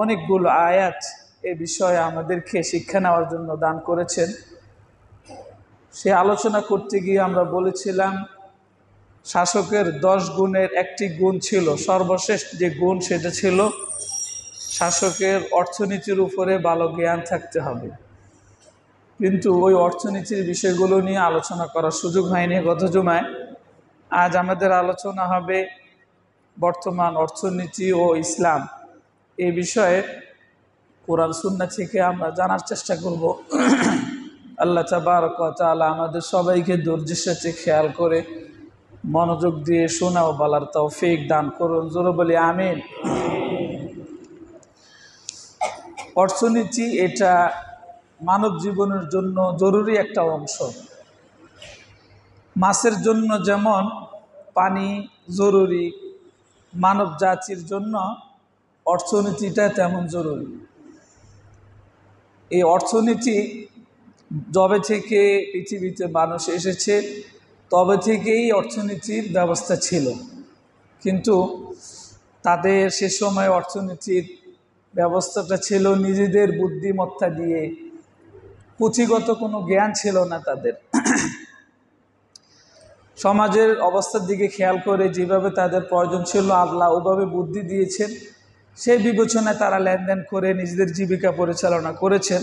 অনেকগুলো আয়াত এ বিষয়ে আমাদেরকে শিক্ষা নেওয়ার জন্য দান করেছেন। সে আলোচনা করতে গিয়ে আমরা বলেছিলাম শাসকের 10 গুণের একটি গুণ ছিল, সর্বশেষ যে গুণ সেটা ছিল শাসকের অর্থনীতির উপরে ভালো জ্ঞান থাকতে হবে। কিন্তু ওই অর্থনীতির বিষয়গুলো নিয়ে আলোচনা করার সুযোগ হয়নি গত জুমায়। আজ আমাদের আলোচনা হবে বর্তমান অর্থনীতি ও ইসলাম এই বিষয়ে কোরআন সুন্নাহ থেকে আমরা জানার চেষ্টা করব। আল্লাহ তাবারক ওয়া তাআলা আমাদের সবাইকে ধৈর্যের সাথে খেয়াল করে মনোযোগ দিয়ে শোনা ও বলার তৌফিক দান করুন। জোরে বলি আমিন। অর্থনীতি এটা মানব জীবনের জন্য জরুরি একটা অংশ। মাছের জন্য যেমন পানি জরুরি, মানব জাতির জন্য অর্থনীতিটা তেমন জরুরি। এই অর্থনীতি যবে থেকে পৃথিবীতে মানুষ এসেছে তবে থেকেই অর্থনীতির ব্যবস্থা ছিল, কিন্তু তাদের সে সময় অর্থনীতির ব্যবস্থাটা ছিল নিজেদের বুদ্ধিমত্তা দিয়ে, পুঁথিগত কোনো জ্ঞান ছিল না তাদের। সমাজের অবস্থার দিকে খেয়াল করে যেভাবে তাদের প্রয়োজন ছিল আল্লাহ ওভাবে বুদ্ধি দিয়েছেন, সেই বিবেচনায় তারা লেনদেন করে নিজেদের জীবিকা পরিচালনা করেছেন।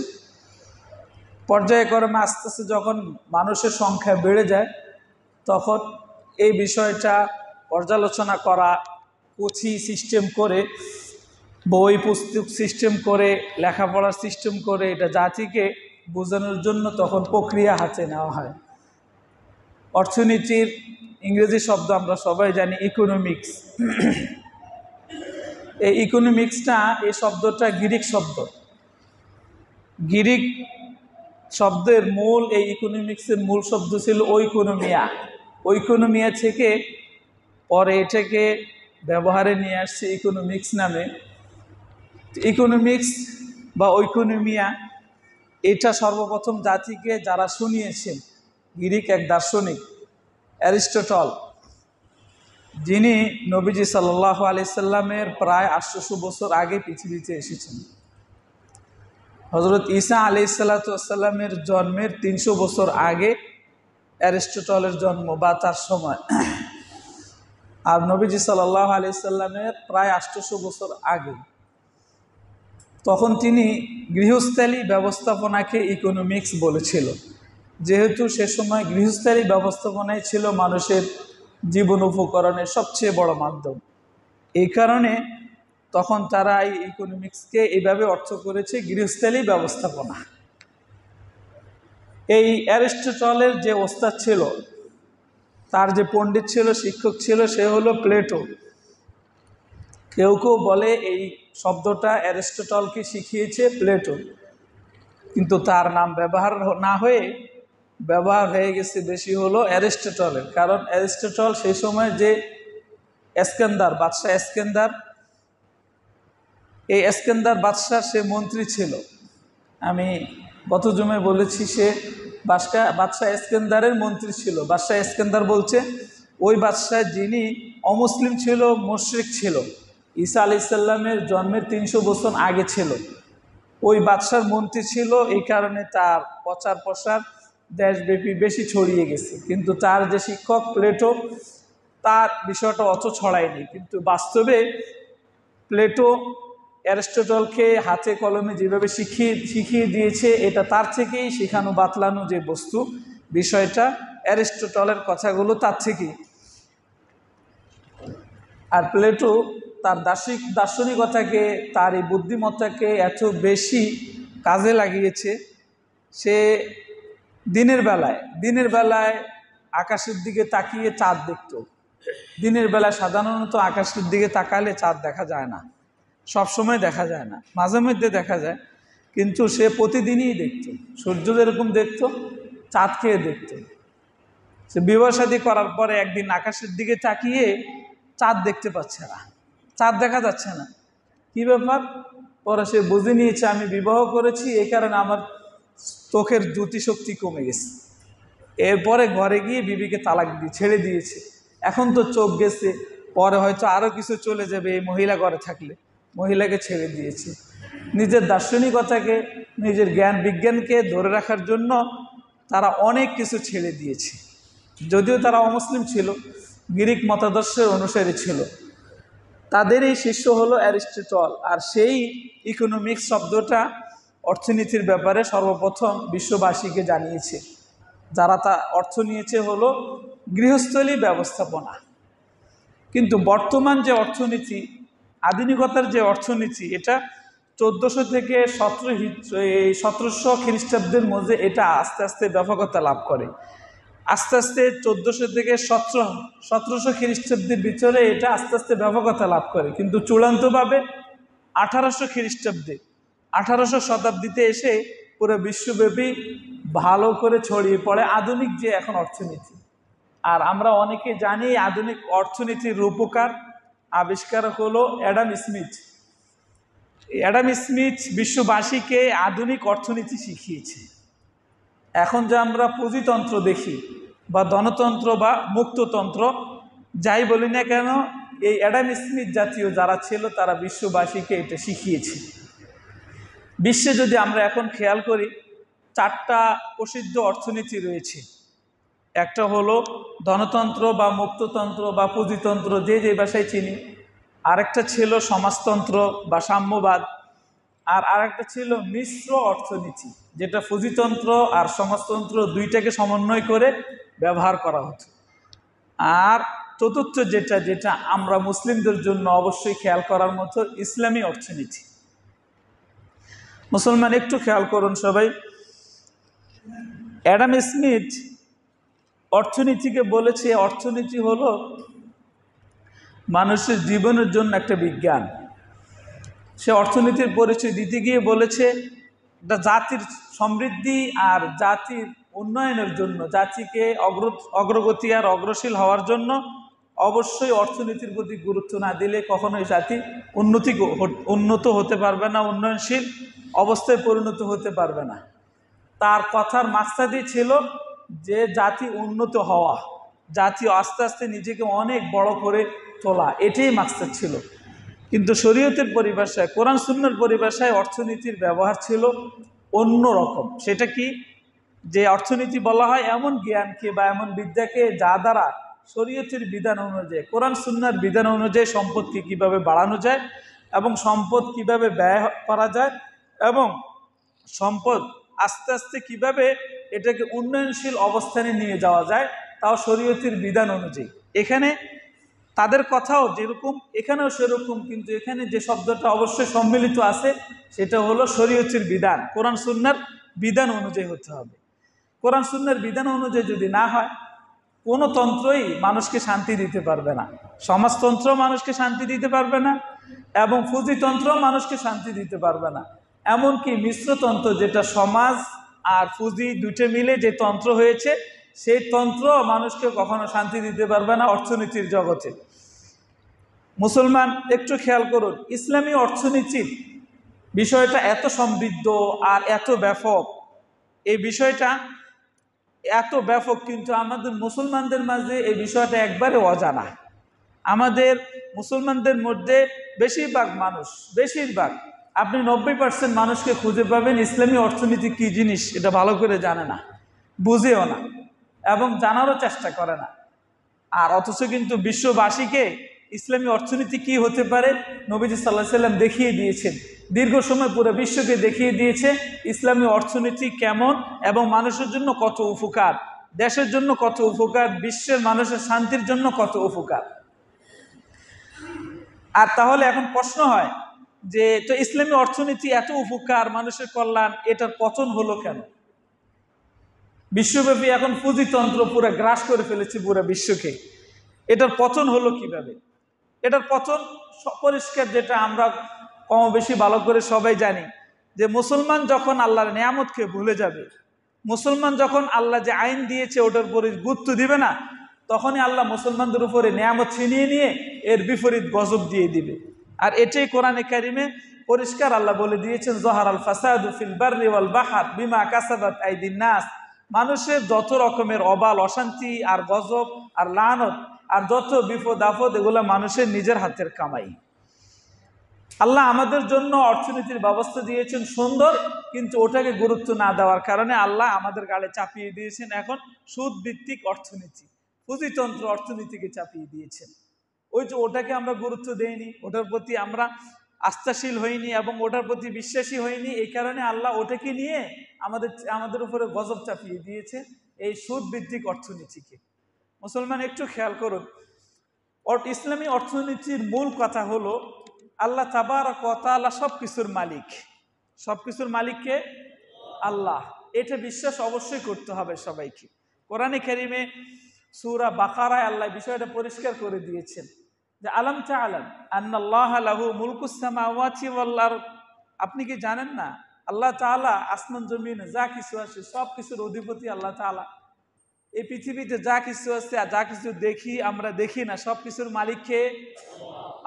পর্যায়ক্রমে আস্তে আস্তে যখন মানুষের সংখ্যা বেড়ে যায় তখন এই বিষয়টা পর্যালোচনা করা, পুঁথি সিস্টেম করে, বই পুস্তক সিস্টেম করে, লেখাপড়ার সিস্টেম করে এটা জাতিকে বোঝানোর জন্য তখন প্রক্রিয়া হাতে নেওয়া হয়। অর্থনীতির ইংরেজি শব্দ আমরা সবাই জানি ইকোনমিক্স। এই ইকোনমিক্সটা, এই শব্দটা গ্রিক শব্দ। গ্রিক শব্দের মূল, এই ইকোনমিক্সের মূল শব্দ ছিল ঐকোনমিয়া। ঐকোনমিয়া থেকে পরে এটাকে ব্যবহারে নিয়ে আসছে ইকোনমিক্স নামে। ইকোনমিক্স বা ঐকোনমিয়া এটা সর্বপ্রথম জাতিকে যারা শুনিয়েছেন গ্রিক এক দার্শনিক অ্যারিস্টটল, যিনি নবীজি সাল্লাল্লাহু আলাইহি সাল্লামের প্রায় 800 বছর আগে পৃথিবীতে এসেছেন। হযরত ঈসা আলাইহিসসালামের জন্মের 300 বছর আগে অ্যারিস্টটলের জন্ম বা তার সময়, আর নবীজি সাল্লাল্লাহু আলাইহি সাল্লামের প্রায় 800 বছর আগে। তখন তিনি গৃহস্থালী ব্যবস্থাপনাকে ইকোনমিক্স বলেছিল, যেহেতু সে সময় গৃহস্থালী ব্যবস্থাপনাই ছিল মানুষের জীবন উপকরণের সবচেয়ে বড় মাধ্যম। এই কারণে তখন তারা এই ইকোনমিক্সকে এইভাবে অর্থ করেছে গৃহস্থালী ব্যবস্থাপনা। এই অ্যারিস্টটলের যে ওস্তাদ ছিল, তার যে পণ্ডিত ছিল, শিক্ষক ছিল, সে হলো প্লেটো। কেউ কেউ বলে এই শব্দটা অ্যারিস্টটলকে শিখিয়েছে প্লেটো, কিন্তু তার নাম ব্যবহার না হয়ে ব্যবহার হয়ে গেছে বেশি হলো অ্যারিস্টটলের। কারণ অ্যারিস্টটল সেই সময় যে এস্কেন্দার বাদশাহ, এস্কেন্দার, এই এস্কেন্দার বাদশাহ সে মন্ত্রী ছিল। আমি গত জুমায় বলেছি সে বাদশাহ এস্কেন্দারের মন্ত্রী ছিল। বাদশাহ এস্কেন্দার বলছে ওই বাদশাহ যিনি অমুসলিম ছিল, মুশরিক ছিল, ঈসা আলাইহিস সালামের জন্মের 300 বছর আগে ছিল, ওই বাদশার মন্ত্রী ছিল। এই কারণে তার প্রচার প্রসার দেশব্যাপী বেশি ছড়িয়ে গেছে। কিন্তু তার যে শিক্ষক প্লেটো, তার বিষয়টা অত ছড়ায়নি। কিন্তু বাস্তবে প্লেটো অ্যারিস্টটলকে হাতে কলমে যেভাবে শিখিয়ে দিয়েছে, এটা তার থেকেই শেখানো বাতলানো যে বস্তু, বিষয়টা অ্যারিস্টটলের কথাগুলো তার থেকেই। আর প্লেটো তার দার্শনিকতাকে, তার এই বুদ্ধিমত্তাকে এত বেশি কাজে লাগিয়েছে, সে দিনের বেলায় আকাশের দিকে তাকিয়ে চাঁদ দেখত। দিনের বেলায় সাধারণত আকাশের দিকে তাকালে চাঁদ দেখা যায় না, সব সময় দেখা যায় না, মাঝে মধ্যে দেখা যায়, কিন্তু সে প্রতিদিনই দেখত। সূর্য যেরকম দেখত, চাঁদকে দেখত। সে বিবাহ শাদী করার পরে একদিন আকাশের দিকে তাকিয়ে চাঁদ দেখতে পাচ্ছে না, চাঁদ দেখা যাচ্ছে না, কি ব্যাপার? পরে সে বুঝে নিয়েছে আমি বিবাহ করেছি, এই কারণে আমার চোখের জ্যোতিশক্তি কমে গেছে। এরপরে ঘরে গিয়ে বিবিকে তালাক দিয়ে ছেড়ে দিয়েছে। এখন তো চোখ গেছে, পরে হয়তো আরও কিছু চলে যাবে এই মহিলা ঘরে থাকলে, মহিলাকে ছেড়ে দিয়েছে। নিজের দার্শনিকতাকে, নিজের জ্ঞান বিজ্ঞানকে ধরে রাখার জন্য তারা অনেক কিছু ছেড়ে দিয়েছে। যদিও তারা অমুসলিম ছিল, গ্রিক মতাদর্শের অনুসারী ছিল। তাদেরই শিষ্য হলো অ্যারিস্টটল। আর সেই ইকোনমিক্স শব্দটা অর্থনীতির ব্যাপারে সর্বপ্রথম বিশ্ববাসীকে জানিয়েছে। যারা তা অর্থ নিয়েছে হলো গৃহস্থলী ব্যবস্থাপনা। কিন্তু বর্তমান যে অর্থনীতি, আধুনিকতার যে অর্থনীতি, এটা 1400 থেকে 1700 খ্রিস্টাব্দের মধ্যে এটা আস্তে আস্তে ব্যাপকতা লাভ করে। আস্তে আস্তে 1400 থেকে 1700 খ্রিস্টাব্দের ভিতরে এটা আস্তে আস্তে ব্যাপকতা লাভ করে। কিন্তু চূড়ান্তভাবে 1800 খ্রিস্টাব্দে, 1800 শতাব্দীতে এসে পুরো বিশ্বব্যাপী ভালো করে ছড়িয়ে পড়ে আধুনিক যে এখন অর্থনীতি। আর আমরা অনেকে জানি আধুনিক অর্থনীতির রূপকার, আবিষ্কারক হলো অ্যাডাম স্মিথ। অ্যাডাম স্মিথ বিশ্ববাসীকে আধুনিক অর্থনীতি শিখিয়েছে। এখন যে আমরা পুঁজিতন্ত্র দেখি বা ধনতন্ত্র বা মুক্ততন্ত্র যাই বলি না কেন, এই অ্যাডাম স্মিথ জাতীয় যারা ছিল তারা বিশ্ববাসীকে এটা শিখিয়েছে। বিশ্বে যদি আমরা এখন খেয়াল করি, 4টা প্রসিদ্ধ অর্থনীতি রয়েছে। একটা হলো ধনতন্ত্র বা মুক্ততন্ত্র বা পুঁজিতন্ত্র, যে যে ভাষায় চিনি। আরেকটা ছিল সমাজতন্ত্র বা সাম্যবাদ। আর আরেকটা ছিল মিশ্র অর্থনীতি, যেটা পুঁজিতন্ত্র আর সমাজতন্ত্র দুইটাকে সমন্বয় করে ব্যবহার করা হতো। আর চতুর্থ যেটা আমরা মুসলিমদের জন্য অবশ্যই খেয়াল করার মতো, ইসলামী অর্থনীতি। মুসলমান একটু খেয়াল করুন সবাই, অ্যাডাম স্মিথ অর্থনীতিকে বলেছে অর্থনীতি হলো মানুষের জীবনের জন্য একটা বিজ্ঞান। সে অর্থনীতির পরিচয় দিতে গিয়ে বলেছে এটা জাতির সমৃদ্ধি আর জাতির উন্নয়নের জন্য, জাতিকে অগ্রগতি আর অগ্রশীল হওয়ার জন্য অবশ্যই অর্থনীতির প্রতি গুরুত্ব না দিলে কখনোই জাতি উন্নত হতে পারবে না, উন্নয়নশীল অবস্থায় পরিণত হতে পারবে না। তার কথার মাকসাদই ছিল যে জাতি উন্নত হওয়া, জাতি আস্তে আস্তে নিজেকে অনেক বড় করে তোলা, এটাই মাকসাদ ছিল। কিন্তু শরীয়তের পরিভাষায়, কোরআন সুন্নাহর পরিভাষায় অর্থনীতির ব্যবহার ছিল অন্য রকম। সেটা কি, যে অর্থনীতি বলা হয় এমন জ্ঞানকে বা এমন বিদ্যাকে যা দ্বারা শরীয়তের বিধান অনুযায়ী, কোরআন সুন্নাহর বিধান অনুযায়ী সম্পদকে কিভাবে বাড়ানো যায় এবং সম্পদ কিভাবে ব্যয় করা যায় এবং সম্পদ আস্তে আস্তে কিভাবে এটাকে উন্নয়নশীল অবস্থানে নিয়ে যাওয়া যায়, তাও শরীয়তের বিধান অনুযায়ী। এখানে তাদের কথাও যেরকম এখানেও সেরকম, কিন্তু এখানে যে শব্দটা অবশ্যই সম্মিলিত আছে সেটা হলো শরীয়তের বিধান, কোরআন সুন্নাহর বিধান অনুযায়ী হতে হবে। কোরআন সুন্নাহর বিধান অনুযায়ী যদি না হয়, কোনো তন্ত্রই মানুষকে শান্তি দিতে পারবে না। সমাজতন্ত্র মানুষকে শান্তি দিতে পারবে না এবং পুঁজিতন্ত্র মানুষকে শান্তি দিতে পারবে না। এমনকি মিশ্রতন্ত্র, যেটা সমাজ আর পুঁজি দুটো মিলে যে তন্ত্র হয়েছে, সেই তন্ত্র মানুষকে কখনো শান্তি দিতে পারবে না অর্থনীতির জগতে। মুসলমান একটু খেয়াল করুন, ইসলামী অর্থনীতির বিষয়টা এত সমৃদ্ধ আর এত ব্যাপক, এই বিষয়টা এত ব্যাপক, কিন্তু আমাদের মুসলমানদের মাঝে এই বিষয়টা একবারে অজানা। আমাদের মুসলমানদের মধ্যে বেশিরভাগ আপনি 90% মানুষকে খুঁজে পাবেন ইসলামী অর্থনীতি কী জিনিস এটা ভালো করে জানে না, বুঝেও না এবং জানারও চেষ্টা করে না। আর অথচ কিন্তু বিশ্ববাসীকে ইসলামী অর্থনীতি কি হতে পারে নবীজি সাল্লাল্লাহু আলাইহি ওয়াসাল্লাম দেখিয়ে দিয়েছেন। দীর্ঘ সময় পুরো বিশ্বকে দেখিয়ে দিয়েছে ইসলামী অর্থনীতি কেমন এবং মানুষের জন্য কত উপকার, দেশের জন্য কত উপকার, বিশ্বের মানুষের শান্তির জন্য কত উপকার। আর তাহলে এখন প্রশ্ন হয় যে তো ইসলামী অর্থনীতি এত উপকার, মানুষের কল্যাণ, এটার পতন হলো কেন? বিশ্বব্যাপী এখন পুঁজিতন্ত্র পুরো গ্রাস করে ফেলেছে পুরো বিশ্বকে, এটার পতন হলো কিভাবে? এটার পতন পরিষ্কার, যেটা আমরা কম বেশি ভালো করে সবাই জানি, যে মুসলমান যখন আল্লাহর নিয়ামতকে ভুলে যাবে, মুসলমান যখন আল্লাহ যে আইন দিয়েছে ওটার উপরে গুরুত্ব দিবে না, তখনই আল্লাহ মুসলমানদের উপরে নিয়ামত ছিনিয়ে নিয়ে এর বিপরীত গজব দিয়ে দিবে। আর এটাই কোরআনে কারিমে পরিষ্কার আল্লাহ বলে দিয়েছেন, যহারাল ফাসাদু ফিল বাররি ওয়াল বাহর বিমা কাসাবাত আইদিন নাস। মানুষের যত রকমের অবাল অশান্তি আর গজব আর লানত আর যত বিপদ আপদ, এগুলো মানুষের নিজের হাতের কামাই। আল্লাহ আমাদের জন্য অর্থনীতির ব্যবস্থা দিয়েছেন সুন্দর, কিন্তু ওটাকে গুরুত্ব না দেওয়ার কারণে আল্লাহ আমাদের গালে চাপিয়ে দিয়েছেন এখন সুদ ভিত্তিক অর্থনীতি, পুঁজিতন্ত্র অর্থনীতিকে চাপিয়ে দিয়েছেন। ওই যে ওটাকে আমরা গুরুত্ব দেইনি, ওটার প্রতি আমরা আস্থাশীল হইনি এবং ওটার প্রতি বিশ্বাসী হইনি, এই কারণে আল্লাহ ওটাকে নিয়ে আমাদের উপরে গজব চাপিয়ে দিয়েছে, এই সুদ ভিত্তিক অর্থনীতিকে। মুসলমান একটু খেয়াল করুন, ইসলামী অর্থনীতির মূল কথা হলো আল্লাহ তাবারক ওয়া তাআলা সব কিছুর মালিক। সব কিছুর মালিককে আল্লাহ, এটা বিশ্বাস অবশ্যই করতে হবে সবাইকে। কোরআনে কারিমে সূরা বাকারায় আল্লাহ বিষয়টা পরিষ্কার করে দিয়েছেন যে আলাম তা'লাম আন্নাল্লাহা লাহু মুলকুস সামাওয়াতি ওয়াল আরদ। আপনি কি জানেন না আল্লাহ তাআলা আসমান জমিনে যা কিছু আছে সব কিছুর অধিপতি আল্লাহ তাআলা। এই পৃথিবীতে যা কিছু আছে আর যা কিছু দেখি আমরা দেখি না, সব কিছুর মালিক কে?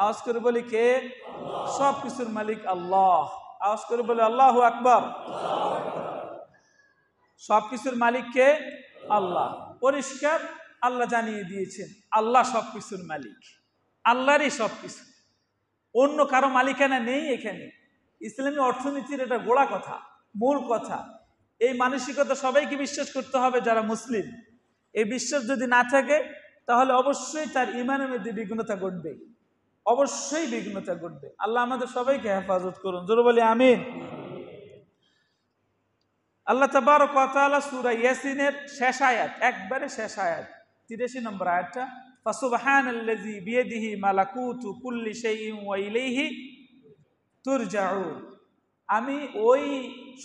আওয়াজ করে বলি কে? সব কিছুর মালিক আল্লাহ। আওয়াজ করে বলি আল্লাহু আকবার। সব কিছুর মালিক কে? আল্লাহ। পরিষ্কার আল্লাহ জানিয়ে দিয়েছেন আল্লাহ সব কিছুর মালিক, আল্লাহরই সব কিছু, অন্য কারো মালিকানা নেই এখানে। ইসলামী অর্থনীতির এটা গোড়া কথা, মূল কথা। এই মানসিকতা সবাইকে বিশ্বাস করতে হবে যারা মুসলিম। এই বিশ্বাস যদি না থাকে তাহলে অবশ্যই তার ইমানের মধ্যে বিঘ্নতা ঘটবে, অবশ্যই বিঘ্নতা ঘটবে। আল্লাহ আমাদের সবাইকে হেফাজত করুন, জোরে বলি আমিন। আল্লাহ তাবারক ওয়া তাআলা সূরা ইয়াসিনের শেষ আয়াত, একবারে শেষ আয়াত 83 নম্বর আয়াতটা, ফাসুবহানাল্লাযী বিয়াদিহি মালাকুতু কুল্লি শাইইন ওয়া ইলাইহি তুরজাউন। আমি ওই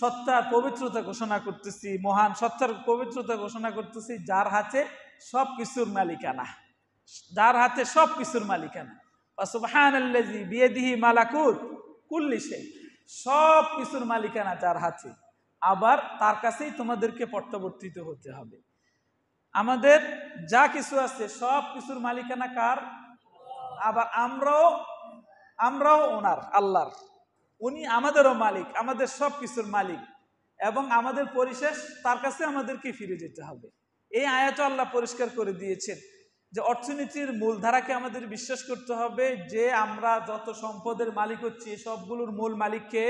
সত্তার পবিত্রতা ঘোষণা করতেছি, মহান সত্তার পবিত্রতা ঘোষণা করতেছি যার হাতে সব কিছুর মালিকানা, যার হাতে সব কিছুর মালিকানা। ফাসুবহানাল্লাযী বিয়াদিহি মালাকুত কুল্লি শাই, সব কিছুর মালিকানা যার হাতে, আবার তার কাছেই তোমাদেরকে প্রত্যাবর্তিত হতে হবে। আমাদের যা কিছু আছে সব কিছুর মালিকানা কার? আবার আমরাও ওনার, আল্লাহর। উনি আমাদেরও মালিক, আমাদের সব কিছুর মালিক, এবং আমাদের পরিশেষ তার কাছে আমাদেরকে ফিরে যেতে হবে। এই আয়াত আল্লাহ পরিষ্কার করে দিয়েছেন যে অর্থনীতির মূলধারাকে আমাদের বিশ্বাস করতে হবে যে আমরা যত সম্পদের মালিক হচ্ছি সবগুলোর মূল মালিককে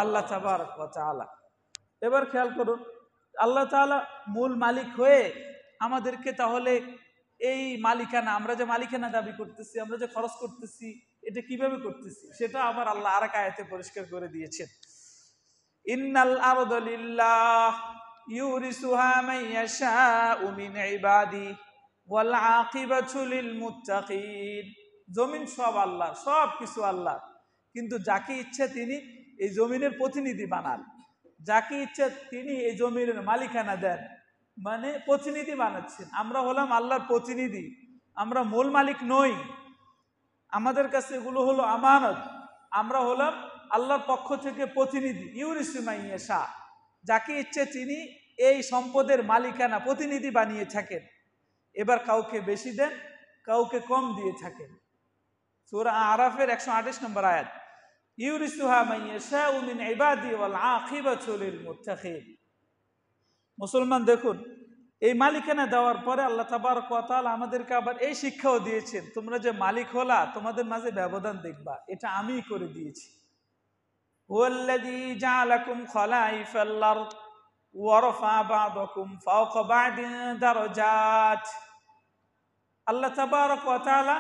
আল্লাহ তাবারক ওয়া তাআলা। এবার খেয়াল করুন, আল্লাহ তাআলা মূল মালিক হয়ে আমাদেরকে তাহলে এই মালিকানা, আমরা যে মালিকানা দাবি করতেছি, আমরা যে খরচ করতেছি, এটা কিভাবে করতেছি সেটা আবার আল্লাহ আরেক আয়াতে পরিষ্কার করে দিয়েছেন। ইন্নাল আরদা লিল্লাহ ইউরিসুহা মান ইয়াশাউ মিন ইবাদি ওয়াল আকিবাতু লিল মুত্তাকিন। জমিন সব আল্লাহ, সব কিছু আল্লাহ, কিন্তু যাকে ইচ্ছে তিনি এই জমিনের প্রতিনিধি বানান, যাকে ইচ্ছে তিনি এই জমিনের মালিকানা দেন, মানে প্রতিনিধি বানাচ্ছেন। আমরা হলাম আল্লাহর প্রতিনিধি, আমরা মূল মালিক নই। আমাদের কাছে এগুলো হলো আমানত, আমরা হলাম আল্লাহর পক্ষ থেকে প্রতিনিধি। ইউরিসু মান ইয়াশা, যাকে ইচ্ছে তিনি এই সম্পদের মালিকানা প্রতিনিধি বানিয়ে থাকেন। এবার কাউকে বেশি দেন, কাউকে কম দিয়ে থাকেন। সূরা আরাফের 128 নম্বর আয়াত, ইউরিসুহা মান ইয়াশাউ মিন ইবাদি ওয়াল আকিবাতু লিল মুত্তাকিন। মুসলমান দেখুন, এই মালিকানা দেওয়ার পরে আল্লাহ তাবারক ওয়া তাআলা আমাদেরকে আবার এই শিক্ষাও দিয়েছেন, তোমরা যে মালিক হলা তোমাদের মাঝে ব্যবধান দেখবা, এটা আমিই করে দিয়েছি। হুয়াল্লাযী জাআলাকুম খলাইফাল আরদ ওয়া রাফা বা'দাকুম ফাওকা বা'দিন দারাজাত। আল্লাহ তাবারক ওয়া তাআলা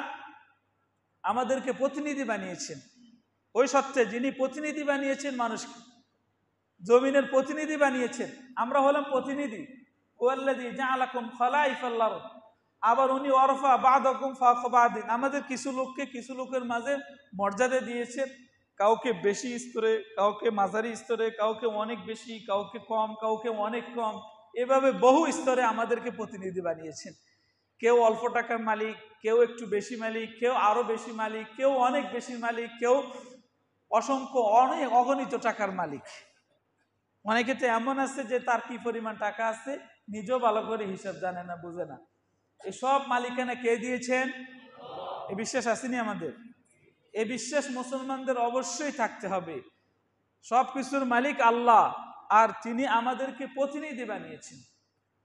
আমাদেরকে প্রতিনিধি বানিয়েছেন, ওই সত্ত্বে যিনি প্রতিনিধি বানিয়েছেন মানুষকে, জমিনের প্রতিনিধি বানিয়েছেন। আমরা হলাম প্রতিনিধি। ওয়াল্লাযী জাআলাকুম খলাইফাল আরদ, আবার উনি ওয়ারফা বা'দাকুম ফাওকা বা'দিন, আমাদের কিছু লোককে কিছু লোকের মাঝে মর্যাদা দিয়েছেন, কাউকে বেশি স্তরে, কাউকে মাঝারি স্তরে, কাউকে অনেক বেশি, কাউকে কম, কাউকে অনেক কম, এভাবে বহু স্তরে আমাদেরকে প্রতিনিধি বানিয়েছেন। কেউ অল্প টাকার মালিক, কেউ একটু বেশি মালিক, কেউ আরো বেশি মালিক, কেউ অনেক বেশি মালিক, কেউ অসংখ্য অনেক অগণিত টাকার মালিক। অনেকে তো এমন আছে যে তার কি পরিমাণ টাকা আছে নিজেও ভালো করে হিসাব জানে না, বুঝে না। এসব মালিকানা কে দিয়েছেন? এই বিশ্বাস আসেনি আমাদের? এই বিশ্বাস মুসলমানদের অবশ্যই থাকতে হবে। সব কিছুর মালিক আল্লাহ, আর তিনি আমাদেরকে প্রতিনিধি বানিয়েছেন,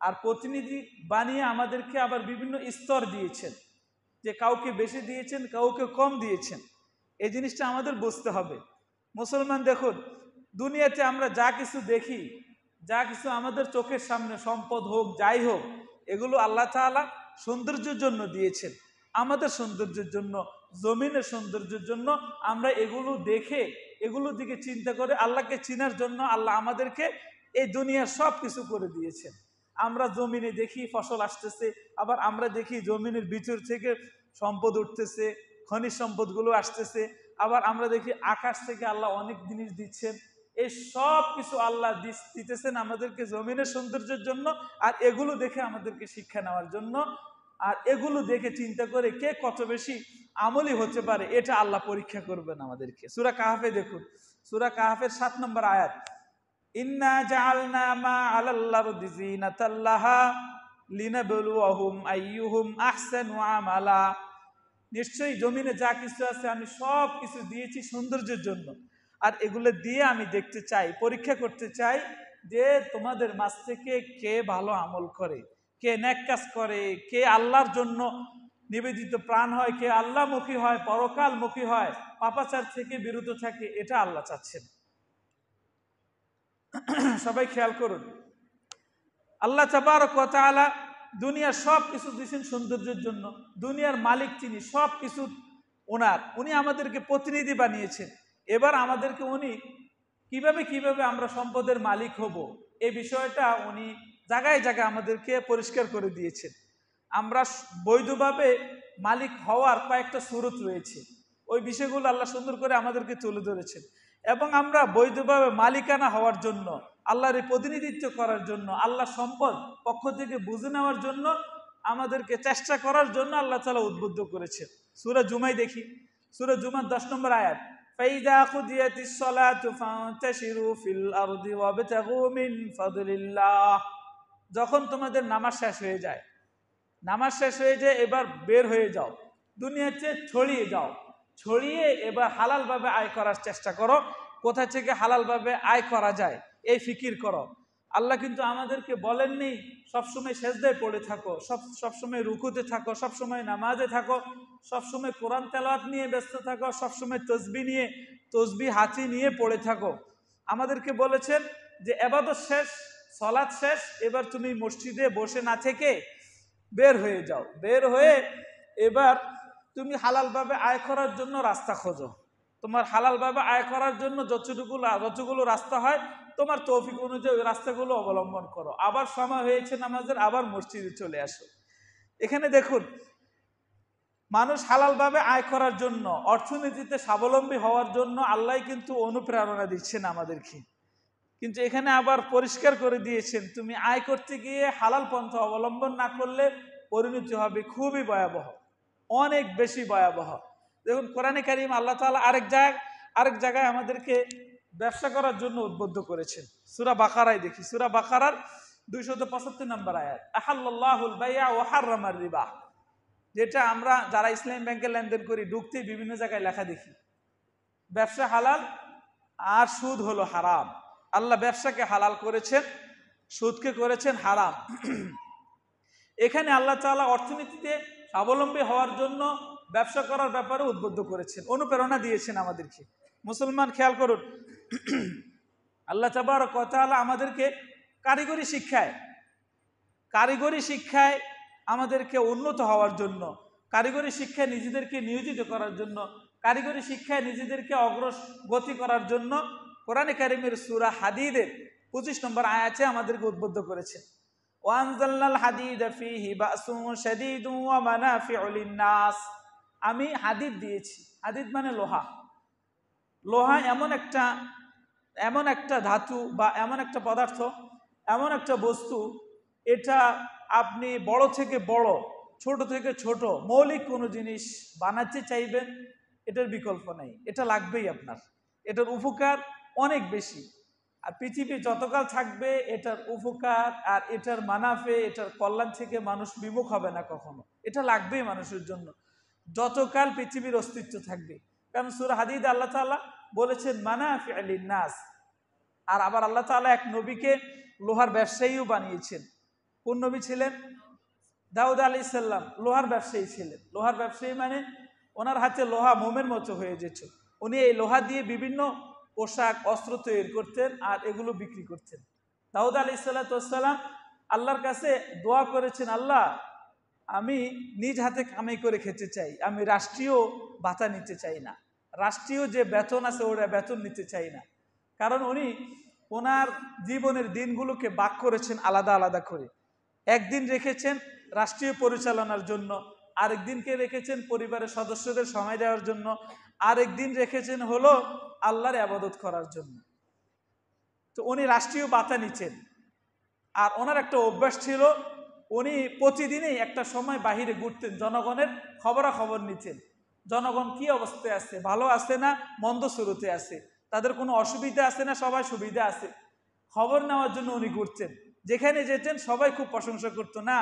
আর প্রতিনিধি বানিয়ে আমাদেরকে আবার বিভিন্ন স্তর দিয়েছেন, যে কাউকে বেশি দিয়েছেন, কাউকে কম দিয়েছেন। এই জিনিসটা আমাদের বুঝতে হবে। মুসলমান দেখুন, দুনিয়াতে আমরা যা কিছু দেখি, যা কিছু আমাদের চোখের সামনে, সম্পদ হোক যাই হোক, এগুলো আল্লাহ তাআলা সৌন্দর্যের জন্য দিয়েছেন, আমাদের সৌন্দর্যের জন্য, জমিনের সৌন্দর্যের জন্য। আমরা এগুলো দেখে, এগুলো দিকে চিন্তা করে আল্লাহকে চিনার জন্য আল্লাহ আমাদেরকে এই দুনিয়ার সব কিছু করে দিয়েছেন। আমরা জমিনে দেখি ফসল আসতেছে, আবার আমরা দেখি জমিনের ভিতর থেকে সম্পদ উঠতেছে, খনিজ সম্পদগুলো আসতেছে, আবার আমরা দেখি আকাশ থেকে আল্লাহ অনেক জিনিস দিচ্ছেন। এই সব কিছু আল্লাহ দিতেছেন আমাদেরকে জমিনের সৌন্দর্যের জন্য, আর এগুলো দেখে আমাদেরকে শিক্ষা নেওয়ার জন্য। আর এগুলো দেখে চিন্তা করে কে কত বেশি আমলি হতে পারে, এটা আল্লাহ পরীক্ষা করবেন আমাদেরকে। সূরা কাহফে দেখুন, সূরা কাহফের 7 নম্বর আয়াত, ইন্না জাআলনা মা আলাল আরদি যিনাতাল লাহা লিনাবলুয়াহুম আইয়ুহুম আহসানু আমালা। নিশ্চয়ই জমিনে যা কিছু আছে আমি সব কিছু দিয়েছি সৌন্দর্যের জন্য, আর এগুলো দিয়ে আমি দেখতে চাই, পরীক্ষা করতে চাই যে তোমাদের মাঝ থেকে কে ভালো আমল করে, কে নেক কাজ করে, কে আল্লাহর জন্য নিবেদিত প্রাণ হয়, কে আল্লাহমুখী হয়, পরকালমুখী হয়, পাপাচার থেকে বিরত থাকে। এটা আল্লাহ চাচ্ছেন। সবাই খেয়াল করুন, আল্লাহ তাবারক ওয়া তাআলা দুনিয়ার সব কিছু দিয়েছেন সৌন্দর্যের জন্য। দুনিয়ার মালিক তিনি, সব কিছু ওনার, উনি আমাদেরকে প্রতিনিধি বানিয়েছেন। এবার আমাদেরকে উনি কিভাবে আমরা সম্পদের মালিক হব, এই বিষয়টা উনি জায়গায় জায়গায় আমাদেরকে পরিষ্কার করে দিয়েছেন। আমরা বৈধভাবে মালিক হওয়ার কয়েকটা সুরত রয়েছে, ওই বিষয়গুলো আল্লাহ সুন্দর করে আমাদেরকে তুলে ধরেছেন। এবং আমরা বৈধভাবে মালিকানা হওয়ার জন্য, আল্লাহর প্রতিনিধিত্ব করার জন্য, আল্লাহ সম্পদ পক্ষ থেকে বুঝে নেওয়ার জন্য আমাদেরকে চেষ্টা করার জন্য আল্লাহ তাআলা উদ্বুদ্ধ করেছেন। সূরা জুমায় দেখি, সূরা জুমার 10 নম্বর আয়াত, ফাইযা কুদিয়াতিস সালাতু ফান্তাশিরু ফিল আরদি ওয়াবতাগু মিন ফাদলিল্লাহ। যখন তোমাদের নামাজ শেষ হয়ে যায়, নামাজ শেষ হয়ে যায়, এবার বের হয়ে যাও, দুনিয়াতে ছড়িয়ে যাও, ছড়িয়ে এবার হালালভাবে আয় করার চেষ্টা করো। কোথা থেকে হালালভাবে আয় করা যায় এই ফিকির করো। আল্লাহ কিন্তু আমাদেরকে বলেননি সবসময় সেজদায় পড়ে থাকো, সবসময় রুকুতে থাকো, সবসময় নামাজে থাকো, সবসময় কোরআন তেলাওয়াত নিয়ে ব্যস্ত থাকো, সবসময় তসবিহ হাতি নিয়ে পড়ে থাকো। আমাদেরকে বলেছেন যে ইবাদত শেষ, সালাত শেষ, এবার তুমি মসজিদে বসে না থেকে বের হয়ে যাও, বের হয়ে এবার তুমি হালালভাবে আয় করার জন্য রাস্তা খোঁজো। তোমার হালালভাবে আয় করার জন্য যতগুলো রাস্তা হয় তোমার তৌফিক অনুযায়ী ওই রাস্তাগুলো অবলম্বন করো। আবার সময় হয়েছে নামাজের, আবার মসজিদে চলে আসো। এখানে দেখুন, মানুষ হালালভাবে আয় করার জন্য, অর্থনীতিতে স্বাবলম্বী হওয়ার জন্য আল্লাহ কিন্তু অনুপ্রেরণা দিচ্ছেন আমাদেরকে। কিন্তু এখানে আবার পরিষ্কার করে দিয়েছেন, তুমি আয় করতে গিয়ে হালাল পন্থা অবলম্বন না করলে পরিণতি হবে খুবই ভয়াবহ, অনেক বেশি ভয়াবহ। দেখুন, কোরআনে কারিম আল্লাহ তাআলা আরেক জায়গায় আমাদেরকে ব্যবসা করার জন্য উদ্বুদ্ধ করেছেন। সূরা বাকারায় দেখি, সূরা বাকারার 275 নম্বর আয়াত, আহাল্লাল্লাহুল বাই'a ওয়া হাররামার রিবা। যেটা আমরা যারা ইসলামী ব্যাংকে লেনদেন করি, ঢুকতেই বিভিন্ন জায়গায় লেখা দেখি ব্যবসা হালাল আর সুদ হলো হারাম। আল্লাহ ব্যবসাকে হালাল করেছেন, সুদকে করেছেন হারাম। এখানে আল্লাহ তাআলা অর্থনীতিতে স্বাবলম্বী হওয়ার জন্য ব্যবসা করার ব্যাপারে উদ্বুদ্ধ করেছেন, অনুপ্রেরণা দিয়েছেন আমাদেরকে। মুসলমান খেয়াল করুন, আল্লাহ তাবারক ওয়া তাআলা আমাদেরকে কারিগরি শিক্ষায় আমাদেরকে উন্নত হওয়ার জন্য, কারিগরি শিক্ষায় নিজেদেরকে নিয়োজিত করার জন্য, কারিগরি শিক্ষায় নিজেদেরকে অগ্রগতি করার জন্য কোরআনে কারিমের সূরা হাদীদের 25 নম্বর আয়াতে আমাদেরকে উদ্বুদ্ধ করেছেন। ওয়ানজালনাল হাদীদা ফীহি বাসুন শাদীদুন ওয়া মানাফিউ লিন-নাস। আমি হাদিদ দিয়েছি, হাদিদ মানে লোহা। লোহা এমন একটা ধাতু বা এমন একটা পদার্থ, এমন একটা বস্তু, এটা আপনি বড় থেকে বড়, ছোট থেকে ছোট মৌলিক কোনো জিনিস বানাতে চাইবেন, এটার বিকল্প নেই, এটা লাগবেই আপনার। এটার উপকার অনেক বেশি, আর পৃথিবী যতকাল থাকবে এটার উপকার আর এটার মানাফে, এটার কল্যাণ থেকে মানুষ বিমুখ হবে না কখনো। এটা লাগবেই মানুষের জন্য যতকাল পৃথিবীর অস্তিত্ব থাকবে। কারণ সূরা হাদীদ আল্লাহ তাআলা বলেছেন মানাফিউ লিন-নাস। আর আবার আল্লাহ তাআলা এক নবীকে লোহার ব্যবসায়ীও বানিয়েছেন। কোন নবী ছিলেন? দাউদ আলাইহিস সালাম লোহার ব্যবসায়ী ছিলেন। লোহার ব্যবসায়ী মানে ওনার হাতে লোহা মোমের মতো হয়ে যেত। উনি এই লোহা দিয়ে বিভিন্ন পোশাক অস্ত্র তৈরি করতেন আর এগুলো বিক্রি করতেন। দাউদ আলাইহিস সালাম আল্লাহর কাছে দোয়া করেছেন, আল্লাহ আমি নিজ হাতে কামাই করে খেতে চাই, আমি রাষ্ট্রীয় ভাতা নিতে চাই না, রাষ্ট্রীয় যে বেতন আছে ওরা বেতন নিতে চাই না। কারণ উনি ওনার জীবনের দিনগুলোকে ভাগ করেছেন আলাদা আলাদা করে। একদিন রেখেছেন রাষ্ট্রীয় পরিচালনার জন্য, আরেক দিনকে রেখেছেন পরিবারের সদস্যদের সময় দেওয়ার জন্য, আরেক দিন রেখেছেন হলো আল্লাহর ইবাদত করার জন্য। তো উনি রাষ্ট্রীয় ভাতা নিচ্ছেন। আর ওনার একটা অভ্যাস ছিল, উনি প্রতিদিনই একটা সময় বাহিরে ঘুরতেন, জনগণের খবরাখবর নিতেন। জনগণ কি অবস্থায় আছে, ভালো আছে না মন্দ শুরুতে আছে, তাদের কোনো অসুবিধা আছে না সবাই সুবিধা আছে, খবর নেওয়ার জন্য উনি ঘুরতেন। যেখানে যেতেন সবাই খুব প্রশংসা করতো, না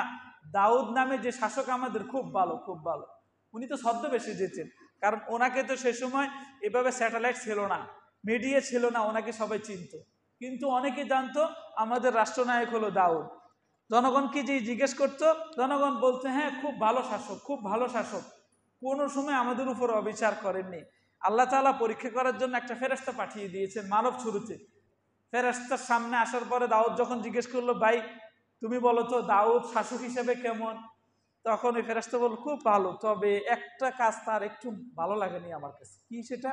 দাউদ নামে যে শাসক আমাদের খুব ভালো খুব ভালো। উনি তো ছদ্মবেশে যেতেন, কারণ ওনাকে তো সে সময় এভাবে স্যাটেলাইট ছিল না, মিডিয়া ছিল না, ওনাকে সবাই চিনত। কিন্তু অনেকে জানতো আমাদের রাষ্ট্রনায়ক হলো দাউদ। জনগণকে যে জিজ্ঞেস করতো, জনগণ বলতো হ্যাঁ খুব ভালো শাসক, খুব ভালো শাসক, কোনো সময় আমাদের উপর অবিচার করেননি। আল্লাহ তাআলা পরীক্ষা করার জন্য একটা ফেরেশতা পাঠিয়ে দিয়েছেন মানব শুরুতে। ফেরেশতার সামনে আসার পরে দাউদ যখন জিজ্ঞেস করলো, ভাই তুমি বলো তো দাউদ শাসক হিসেবে কেমন? তখন ওই ফেরেশতা বলল, খুব ভালো, তবে একটা কাজ তার একটু ভালো লাগেনি আমার কাছে। কি সেটা?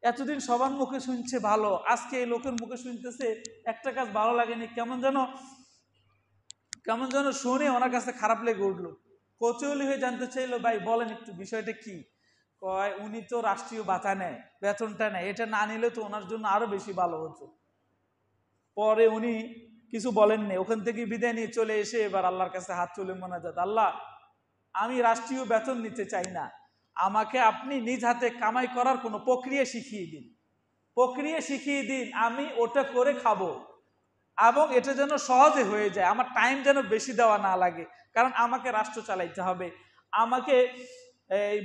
এতদিন সবার মুখে শুনছে ভালো, আজকে এই লোকের মুখে শুনতেছে একটা কাজ ভালো লাগেনি, কেমন যেন শুনে ওনার কাছে খারাপ লেগে উঠলো। কৌতূহলী হয়ে জানতে চাইলো, ভাই বলেন একটু বিষয়টা কি? কয় উনি তো রাষ্ট্রীয় ভাতা নেয়, বেতনটা নেয়, এটা না নিলে তো ওনার জন্য আরো বেশি ভালো হতো। পরে উনি কিছু বলেননি, ওখান থেকে বিদায় নিয়ে চলে এসে এবার আল্লাহর কাছে হাত তুলে মোনাজাত, আল্লাহ আমি রাষ্ট্রীয় বেতন নিতে চাই না, আমাকে আপনি নিজ হাতে কামাই করার কোনো প্রক্রিয়া শিখিয়ে দিন, প্রক্রিয়া শিখিয়ে দিন, আমি ওটা করে খাবো এবং এটা যেন সহজে হয়ে যায়, আমার টাইম যেন বেশি দেওয়া না লাগে। কারণ আমাকে রাষ্ট্র চালাইতে হবে, আমাকে এই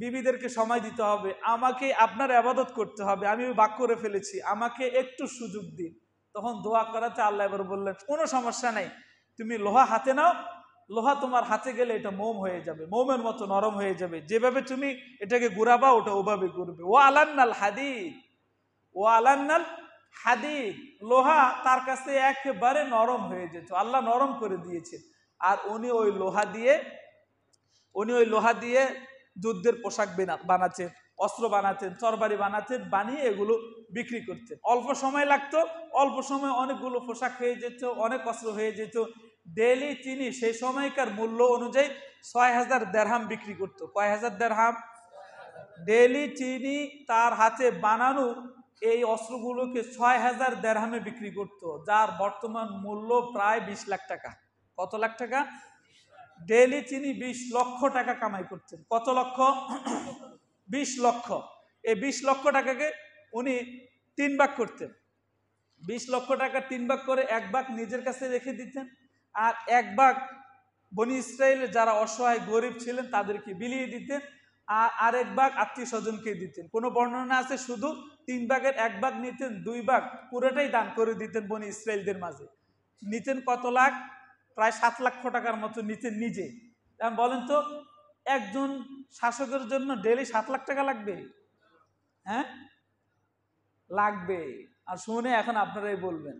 বিবিদেরকে সময় দিতে হবে, আমাকে আপনার ইবাদত করতে হবে, আমি ভাগ করে ফেলেছি, আমাকে একটু সুযোগ দিন। তখন দোয়া করাতে আল্লাহ এবার বললেন, কোনো সমস্যা নাই, তুমি লোহা হাতে নাও, লোহা তোমার হাতে গেলে এটা মোম হয়ে যাবে, মোমের মতো নরম হয়ে যাবে, যেভাবে তুমি এটাকে ঘুরাবা ওটা ওভাবে ঘুরবে। ও আলান্নাল হাদিদ, ও আলান্নাল হাদিদ, লোহা তার কাছে একেবারে নরম হয়ে যেত, আল্লাহ নরম করে দিয়েছে। আর উনি ওই লোহা দিয়ে যুদ্ধের পোশাক বানাতেন, অস্ত্র বানাতেন, তরবারি বানাতেন, বানিয়ে এগুলো বিক্রি করতেন। অল্প সময় লাগতো, অল্প সময় অনেকগুলো পোশাক হয়ে যেত, অনেক অস্ত্র হয়ে যেত। ডেইলি তিনি সেই সময়কার মূল্য অনুযায়ী ৬,০০০ দেরহাম বিক্রি করতো। কয় হাজার দেরহাম? ডেইলি তিনি তার হাতে বানানো এই অস্ত্রগুলোকে ৬,০০০ দেরহামে বিক্রি করত, যার বর্তমান মূল্য প্রায় ২০ লাখ টাকা। কত লাখ টাকা? ডেইলি তিনি ২০ লক্ষ টাকা কামাই করতেন। কত লক্ষ? ২০ লক্ষ। এই ২০ লক্ষ টাকাকে উনি ৩ ভাগ করতেন। ২০ লক্ষ টাকা ৩ ভাগ করে ১ ভাগ নিজের কাছে রেখে দিতেন, আর ১ ভাগ বনি ইসরায়েলের যারা অসহায় গরিব ছিলেন তাদেরকে বিলিয়ে দিতেন, আর আরেক ভাগ আত্মীয় স্বজনকে দিতেন। কোনো বর্ণনা আছে শুধু ৩ ভাগের ১ ভাগ নিতেন, ২ ভাগ পুরোটাই দান করে দিতেন বনি ইসরায়েলদের মাঝে। নিতেন কত লাখ? প্রায় ৭ লক্ষ টাকার মতো নিতেন নিজে। বলেন তো একজন শাসকের জন্য ডেইলি ৭ লাখ টাকা লাগবে? হ্যাঁ লাগবে। আর শুনে এখন আপনারাই বলবেন।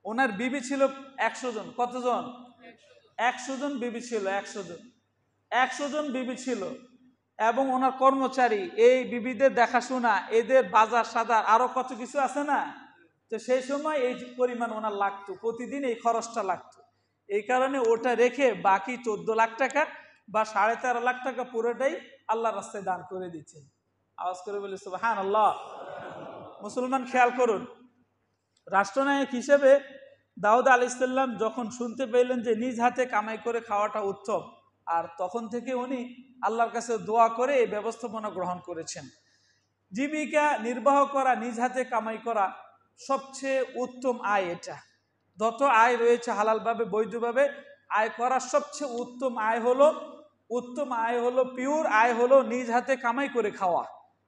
ওনার বিবি ছিল ১০০ জন। কতজন? ১০০ জন বিবি ছিল। ১০০ জন বিবি ছিল। এবং ওনার কর্মচারী, এই বিবিদের দেখাশোনা, এদের বাজার সাজার আরো কত কিছু আছে না? তো সেই সময় এই পরিমাণ ওনার লাগতো, প্রতিদিন এই খরচটা লাগতো। এই কারণে ওটা রেখে বাকি ১৪ লাখ টাকা বা ১৩.৫ লাখ টাকা পুরোটাই আল্লাহর রাস্তায় দান করে দিচ্ছেন। আওয়াজ করে বলি সুবহানাল্লাহ। মুসলমান খেয়াল করুন, রাষ্ট্রনায়ক হিসেবে দাউদ আলাইহিস সালাম যখন শুনতে পেলেন যে নিজ হাতে কামাই করে খাওয়াটা উত্তম, আর তখন থেকে উনি আল্লাহর কাছে দোয়া করে এই ব্যবস্থাপনা গ্রহণ করেছেন। জীবিকা নির্বাহ করা, নিজ হাতে কামাই করা সবচেয়ে উত্তম আয়। এটা যত আয় রয়েছে হালালভাবে বৈধভাবে আয় করার সবচেয়ে উত্তম আয় হলো পিওর আয় হলো নিজ হাতে কামাই করে খাওয়া।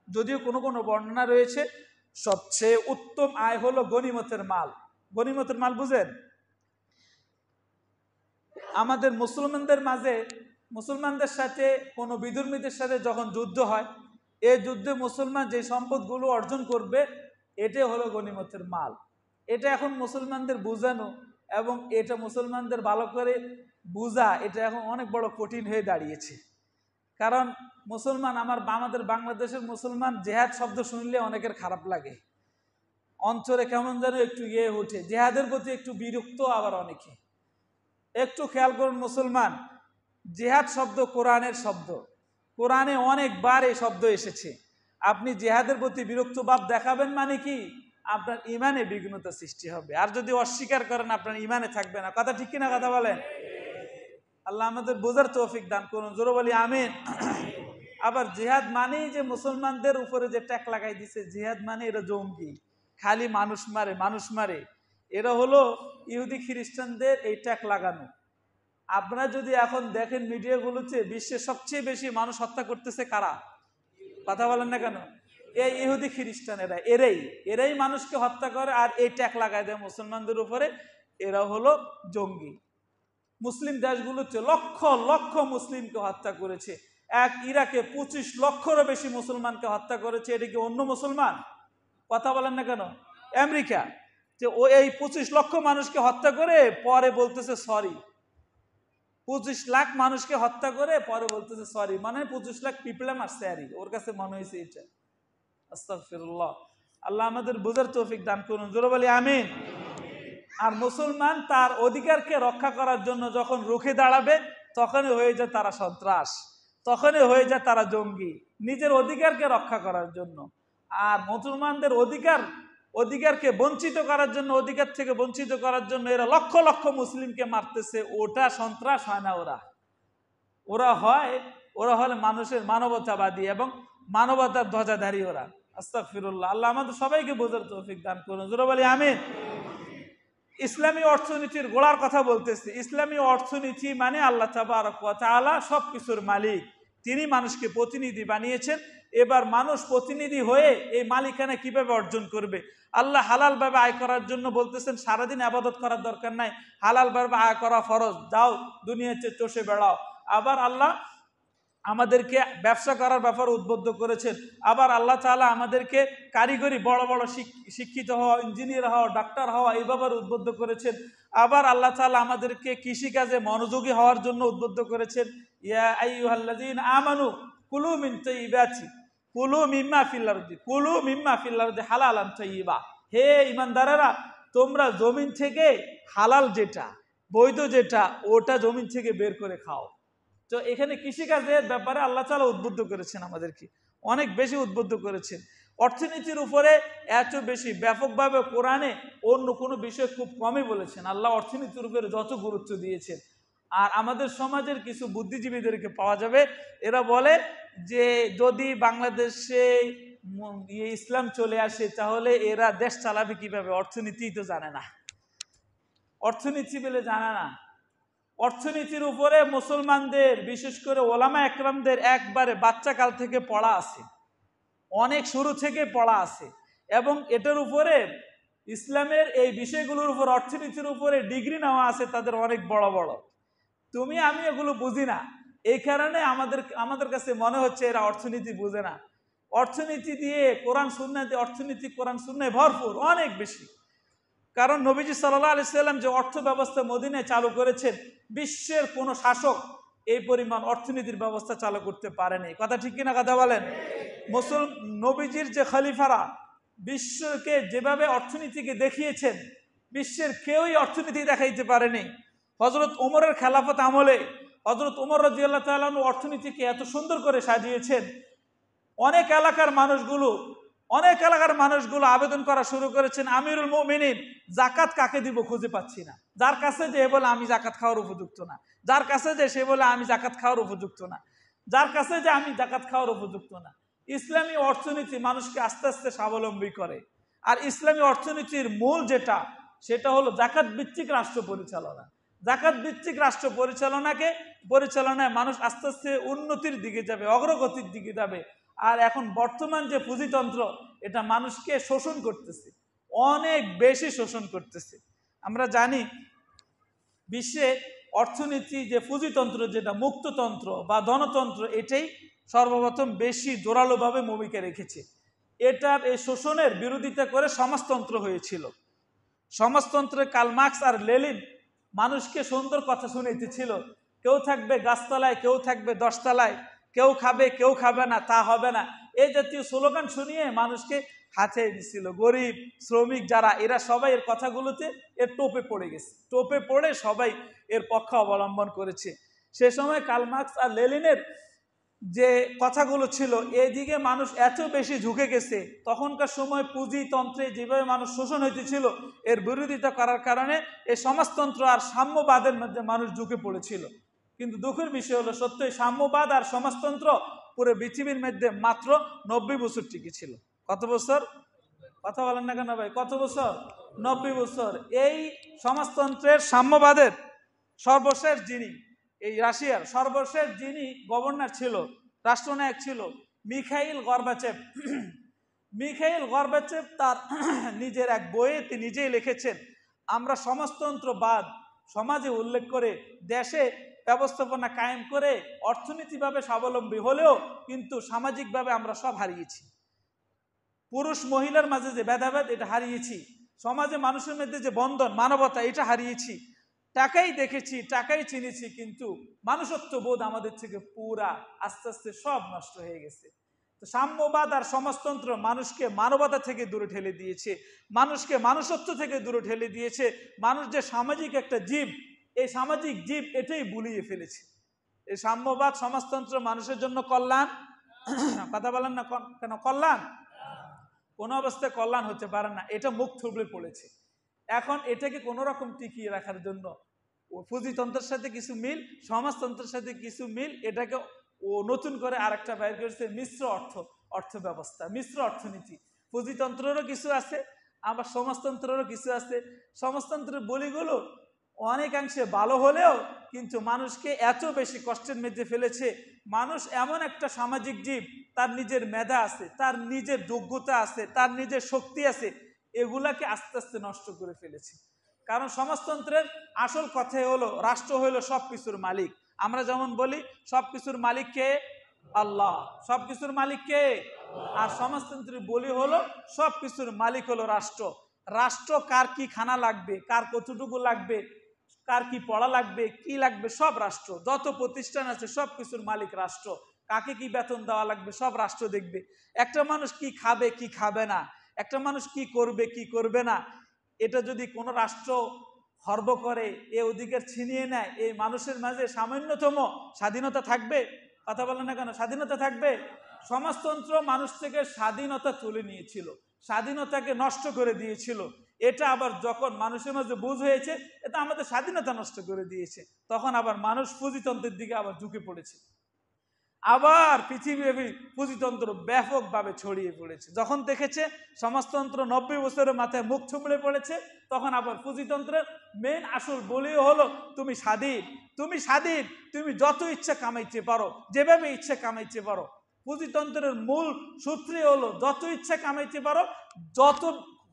যদিও কোনো কোনো বর্ণনা রয়েছে সবচেয়ে উত্তম আয় হলো গনিমতের মাল। গনিমতের মাল বুঝেন? আমাদের মুসলমানদের মাঝে মুসলমানদের সাথে কোনো বিধর্মীদের সাথে যখন যুদ্ধ হয়, এই যুদ্ধে মুসলমান যে সম্পদগুলো অর্জন করবে এটাই হলো গনিমতের মাল। এটা এখন মুসলমানদের বোঝানো এবং এটা মুসলমানদের ভালো করে বোঝা এটা এখন অনেক বড় কঠিন হয়ে দাঁড়িয়েছে। কারণ মুসলমান আমাদের বাংলাদেশের মুসলমান জেহাদ শব্দ শুনলে অনেকের খারাপ লাগে, অন্তরে কেমন যেন একটু ওঠে, জেহাদের প্রতি একটু বিরক্ত। আবার অনেকে একটু খেয়াল করুন, মুসলমান জেহাদ শব্দ কোরআনের শব্দ, কোরআনে অনেকবার এই শব্দ এসেছে। আপনি জেহাদের প্রতি বিরক্ত ভাব দেখাবেন মানে কি আপনার ইমানে বিঘ্নতা সৃষ্টি হবে, আর যদি অস্বীকার করেন আপনার ইমানে থাকবে না। কথা ঠিক কিনা কথা বলেন? আল্লাহ আমাদের বোঝার তৌফিক দান করুন, জোরে বলি আমিন। আবার জিহাদ মানেই যে মুসলমানদের উপরে যে ট্যাগ লাগাই দিছে, জিহাদ মানে এরা জঙ্গি, খালি মানুষ মারে মানুষ মারে, এরা হলো ইহুদি খ্রিস্টানদের এই ট্যাগ লাগানো। আপনারা যদি এখন দেখেন মিডিয়াগুলোতে বিশ্বের সবচেয়ে বেশি মানুষ হত্যা করতেছে কারা? কথা বলেন না কেন? এই ইহুদি খ্রিস্টানেরা, এরাই মানুষকে হত্যা করে আর এই ট্যাগ লাগায় দেয় মুসলমানদের উপরে, এরা হলো জঙ্গি। মুসলিম দেশগুলোতে লক্ষ লক্ষ মুসলিমকে হত্যা করেছে। এক ইরাকে 25 লক্ষেরও বেশি মুসলমানকে হত্যা করেছে। এটা কি অন্য মুসলমান? কথা বলেন না কেন? আমেরিকা যে ও এই 25 লক্ষ মানুষকে হত্যা করে পরে বলতেছে সরি। 25 লাখ মানুষকে হত্যা করে পরে বলতেছে সরি, মানে 25 লাখ পিপলে মারছে আর ওর কাছে মনে হয়েছে এটা। আস্তাগফিরুল্লাহ। আল্লাহ আমাদের বুঝার তৌফিক দান করুন, জোরে বলি আমিন। আর মুসলমান তার অধিকারকে রক্ষা করার জন্য যখন রুখে দাঁড়াবে তখনই হয়ে যায় তারা সন্ত্রাস, তখনই হয়ে যায় তারা জঙ্গি, নিজের অধিকারকে রক্ষা করার জন্য। আর মুসলমানদের অধিকারকে বঞ্চিত করার জন্য, অধিকার থেকে বঞ্চিত করার জন্য এরা লক্ষ লক্ষ মুসলিমকে মারতেছে, ওটা সন্ত্রাস হয় না। ওরা হলে মানুষের মানবতাবাদী এবং মানবতার ধ্বজাধারী ওরা। আস্তাগফিরুল্লাহ। আল্লাহ আমাদের সবাইকে বোঝার তৌফিক দান করুন, জোরে বলি আমিন। ইসলামী অর্থনীতির গোড়ার কথা বলতেছি। ইসলামী অর্থনীতি মানে আল্লাহ তাবারক ওয়া তাআলা সবকিছুর মালিক, তিনি মানুষকে প্রতিনিধি বানিয়েছেন। এবার মানুষ প্রতিনিধি হয়ে এই মালিকানা কিভাবে অর্জন করবে? আল্লাহ হালাল ভাবে আয় করার জন্য বলতেছেন সারাদিন ইবাদত করার দরকার নাই, হালাল ভাবে আয় করা ফরজ, যাও দুনিয়াতে চষে বেড়াও। আবার আল্লাহ আমাদেরকে ব্যবসা করার ব্যাপারে উদ্বুদ্ধ করেছেন। আবার আল্লাহ তাআলা আমাদেরকে কারিগরি বড় বড় শিক্ষিত হওয়া, ইঞ্জিনিয়ার হওয়া, ডাক্তার হওয়া এই ব্যাপারে উদ্বুদ্ধ করেছেন। আবার আল্লাহ তাআলা আমাদেরকে কৃষিকাজে মনোযোগী হওয়ার জন্য উদ্বুদ্ধ করেছেন। ইয়া আইয়ুহাল্লাযীনা আমানু কুলু মিন তাইয়্যিবাতি কুলু মিম্মা ফিল আরদি হালালান তাইয়্যিবা। হে ঈমানদারেরা, তোমরা জমিন থেকে হালাল যেটা, বৈধ যেটা, ওটা জমিন থেকে বের করে খাও। তো এখানে কৃষিকাজের ব্যাপারে আল্লাহ তাআলা উদ্বুদ্ধ করেছেন, আমাদেরকে অনেক বেশি উদ্বুদ্ধ করেছেন। অর্থনীতির উপরে এত বেশি ব্যাপকভাবে কোরআনে অন্য কোনো বিষয় খুব কমই বলেছেন। আল্লাহ অর্থনীতির উপরে যত গুরুত্ব দিয়েছেন। আর আমাদের সমাজের কিছু বুদ্ধিজীবীদেরকে পাওয়া যাবে, এরা বলে যে যদি বাংলাদেশে ইসলাম চলে আসে তাহলে এরা দেশ চালাবে কিভাবে, অর্থনীতি তো জানে না, অর্থনীতি বলে জানে না। অর্থনীতির উপরে মুসলমানদের বিশেষ করে ওলামা একরামদের একবারে বাচ্চাকাল থেকে পড়া আছে, অনেক শুরু থেকে পড়া আছে, এবং এটার উপরে ইসলামের এই বিষয়গুলোর উপর, অর্থনীতির উপরে ডিগ্রি নেওয়া আছে তাদের অনেক বড় বড়। তুমি আমি এগুলো বুঝি না, এই কারণে আমাদের কাছে মনে হচ্ছে এরা অর্থনীতি বুঝে না। অর্থনীতি দিয়ে কোরআন সুন্নাতে, অর্থনীতি কোরআন সুন্নায় ভরপুর অনেক বেশি। কারণ নবীজি সাল্লাল্লাহু আলাইহি সাল্লাম যে অর্থ ব্যবস্থা মদিনায় চালু করেছেন, বিশ্বের কোনো শাসক এই পরিমাণ অর্থনীতির ব্যবস্থা চালু করতে পারেনি। কথা ঠিক কিনা কথা বলেন? নবীজির যে খলিফারা বিশ্বকে যেভাবে অর্থনীতিকে দেখিয়েছেন, বিশ্বের কেউই অর্থনীতি দেখাইতে পারেনি। হযরত ওমরের খেলাফত আমলে হযরত ওমর রাদিয়াল্লাহু তাআলা আনহু অর্থনীতিকে এত সুন্দর করে সাজিয়েছেন, অনেক এলাকার মানুষগুলো আবেদন করা শুরু করেছেন, আমিরুল মুমিনিন জাকাত কাকে দিব খুঁজে পাচ্ছি না। যার কাছে যে বলে আমি জাকাত খাওয়ার উপযুক্ত না, যার কাছে যে সে বলে আমি জাকাত খাওয়ার উপযুক্ত না, যার কাছে যে আমি জাকাত খাওয়ার উপযুক্ত না। ইসলামী অর্থনীতি মানুষকে আস্তে আস্তে স্বাবলম্বী করে। আর ইসলামী অর্থনীতির মূল যেটা, সেটা হলো জাকাত ভিত্তিক রাষ্ট্র পরিচালনা। জাকাত ভিত্তিক রাষ্ট্র পরিচালনায় মানুষ আস্তে আস্তে উন্নতির দিকে যাবে, অগ্রগতির দিকে যাবে। আর এখন বর্তমান যে পুঁজিতন্ত্র, এটা মানুষকে শোষণ করতেছে, অনেক বেশি শোষণ করতেছে। আমরা জানি বিশ্বে অর্থনীতি যে পুঁজিতন্ত্র, যেটা মুক্ততন্ত্র বা ধনতন্ত্র, এটাই সর্বপ্রথম বেশি জোরালোভাবে ভূমিকা রেখেছে। এটার এই শোষণের বিরোধিতা করে সমাজতন্ত্র হয়েছিল। সমাজতন্ত্রে কার্ল মার্কস আর লেনিন মানুষকে সুন্দর কথা শুনাইতেছিল, কেউ থাকবে গাছতলায়, কেউ থাকবে 10 তলায়, কেউ খাবে কেউ খাবে না, তা হবে না, এই জাতীয় স্লোগান শুনিয়ে মানুষকে হাতে দিছিল। গরিব শ্রমিক যারা, এরা সবাই এর কথাগুলোতে এর টোপে পড়ে গেছে, টোপে পড়ে সবাই এর পক্ষ অবলম্বন করেছে। সে সময় কার্ল মার্কস আর লেনিনের যে কথাগুলো ছিল, এদিকে মানুষ এত বেশি ঝুঁকে গেছে, তখনকার সময় পুঁজিতন্ত্রে যেভাবে মানুষ শোষণ হইতেছিল, এর বিরোধিতা করার কারণে এই সমাজতন্ত্র আর সাম্যবাদের মধ্যে মানুষ ঝুঁকে পড়েছিল। কিন্তু দুঃখের বিষয় হলো, সত্যই সাম্যবাদ আর সমাজতন্ত্র পুরো পৃথিবীর মধ্যে মাত্র 90 বছর টিকেছিল। কত বছর? কথা বলেন না কেন ভাই, কত বছর? 90 বছর। এই সমাজতন্ত্রের সাম্যবাদের সর্বশেষ যিনি, এই রাশিয়ার সর্বশেষ যিনি গভর্নর ছিল, রাষ্ট্রনায়ক ছিল, মিখাইল গর্বাচেভ। মিখাইল গর্বাচেভ তার নিজের এক বইয়ে তিনি নিজেই লিখেছেন, আমরা সমাজতন্ত্রবাদ সমাজে উল্লেখ করে দেশে ব্যবস্থাপনা কায়েম করে অর্থনীতিভাবে স্বাবলম্বী হলেও কিন্তু সামাজিকভাবে আমরা সব হারিয়েছি। পুরুষ মহিলার মাঝে যে ভেদাভেদ, এটা হারিয়েছি। সমাজে মানুষের মধ্যে যে বন্ধন, মানবতা, এটা হারিয়েছি। টাকাই দেখেছি, টাকাই চিনেছি, কিন্তু মানুষত্ব বোধ আমাদের থেকে পুরা আস্তে আস্তে সব নষ্ট হয়ে গেছে। তো সাম্যবাদ আর সমাজতন্ত্র মানুষকে মানবতা থেকে দূরে ঠেলে দিয়েছে, মানুষকে মানুষত্ব থেকে দূরে ঠেলে দিয়েছে। মানুষ যে সামাজিক একটা জীব, এই সামাজিক জীব এটাই ভুলিয়ে ফেলেছে। এই সাম্যবাদ সমাজতন্ত্র মানুষের জন্য কল্যাণ, কথা বলেন না কেন কল্যাণ? কোনো অবস্থায় কল্যাণ হতে পারে না, এটা মুখ থুবড়ে পড়েছে। এখন এটাকে কোনো রকম টিকিয়ে রাখার জন্য পুঁজিতন্ত্রের সাথে কিছু মিল, সমাজতন্ত্রের সাথে কিছু মিল, এটাকে ও নতুন করে আরেকটা বাইর করেছে, মিশ্র অর্থ ব্যবস্থা, মিশ্র অর্থনীতি। পুঁজিতন্ত্রেরও কিছু আছে, আবার সমাজতন্ত্রেরও কিছু আছে। সমাজতন্ত্রের বলিগুলো অনেকাংশে ভালো হলেও কিন্তু মানুষকে এত বেশি কষ্টের মধ্যে ফেলেছে। মানুষ এমন একটা সামাজিক জীব, তার নিজের মেধা আছে, তার নিজের যোগ্যতা আছে, তার নিজের শক্তি আছে, এগুলাকে আস্তে আস্তে নষ্ট করে ফেলেছে। কারণ সমাজতন্ত্রের আসল কথাই হলো, রাষ্ট্র হলো সব কিছুর মালিক। আমরা যেমন বলি সব কিছুর মালিক কে? আল্লাহ। সব কিছুর মালিক কে? আর সমাজতন্ত্রের বলি হলো সব কিছুর মালিক হলো রাষ্ট্র। রাষ্ট্র কার কি খানা লাগবে, কার কতটুকু লাগবে, কার কি পড়া লাগবে, কি লাগবে, সব রাষ্ট্র। যত প্রতিষ্ঠান আছে সব কিছুর মালিক রাষ্ট্র। কাকে কি বেতন দেওয়া লাগবে সব রাষ্ট্র দেখবে। একটা মানুষ কি খাবে কি খাবে না, একটা মানুষ কি করবে কি করবে না, এটা যদি কোনো রাষ্ট্র খর্ব করে, এ অধিকার ছিনিয়ে নেয়, এই মানুষের মাঝে সামান্যতম স্বাধীনতা থাকবে? কথা বলেন না কেন, স্বাধীনতা থাকবে? সমাজতন্ত্র মানুষ থেকে স্বাধীনতা তুলে নিয়েছিল, স্বাধীনতাকে নষ্ট করে দিয়েছিল। এটা আবার যখন মানুষের মাঝে বুঝ হয়েছে এটা আমাদের স্বাধীনতা নষ্ট করে দিয়েছে, তখন আবার মানুষ পুঁজিতন্ত্রের দিকে আবার ঝুঁকে পড়েছে। আবার পৃথিবীব্যাপী পুঁজিতন্ত্র ব্যাপকভাবে ছড়িয়ে পড়েছে। যখন দেখেছে সমাজতন্ত্র 90 বছরের মাথায় মুখ থুবড়ে পড়েছে, তখন আবার পুঁজিতন্ত্রের মেন আসল বলিও হলো তুমি স্বাধীন, তুমি স্বাধীন, তুমি যত ইচ্ছা কামাইতে পারো, যেভাবে ইচ্ছা কামাইতে পারো। পুঁজিতন্ত্রের মূল সূত্রে হলো যত ইচ্ছা কামাইতে পারো, যত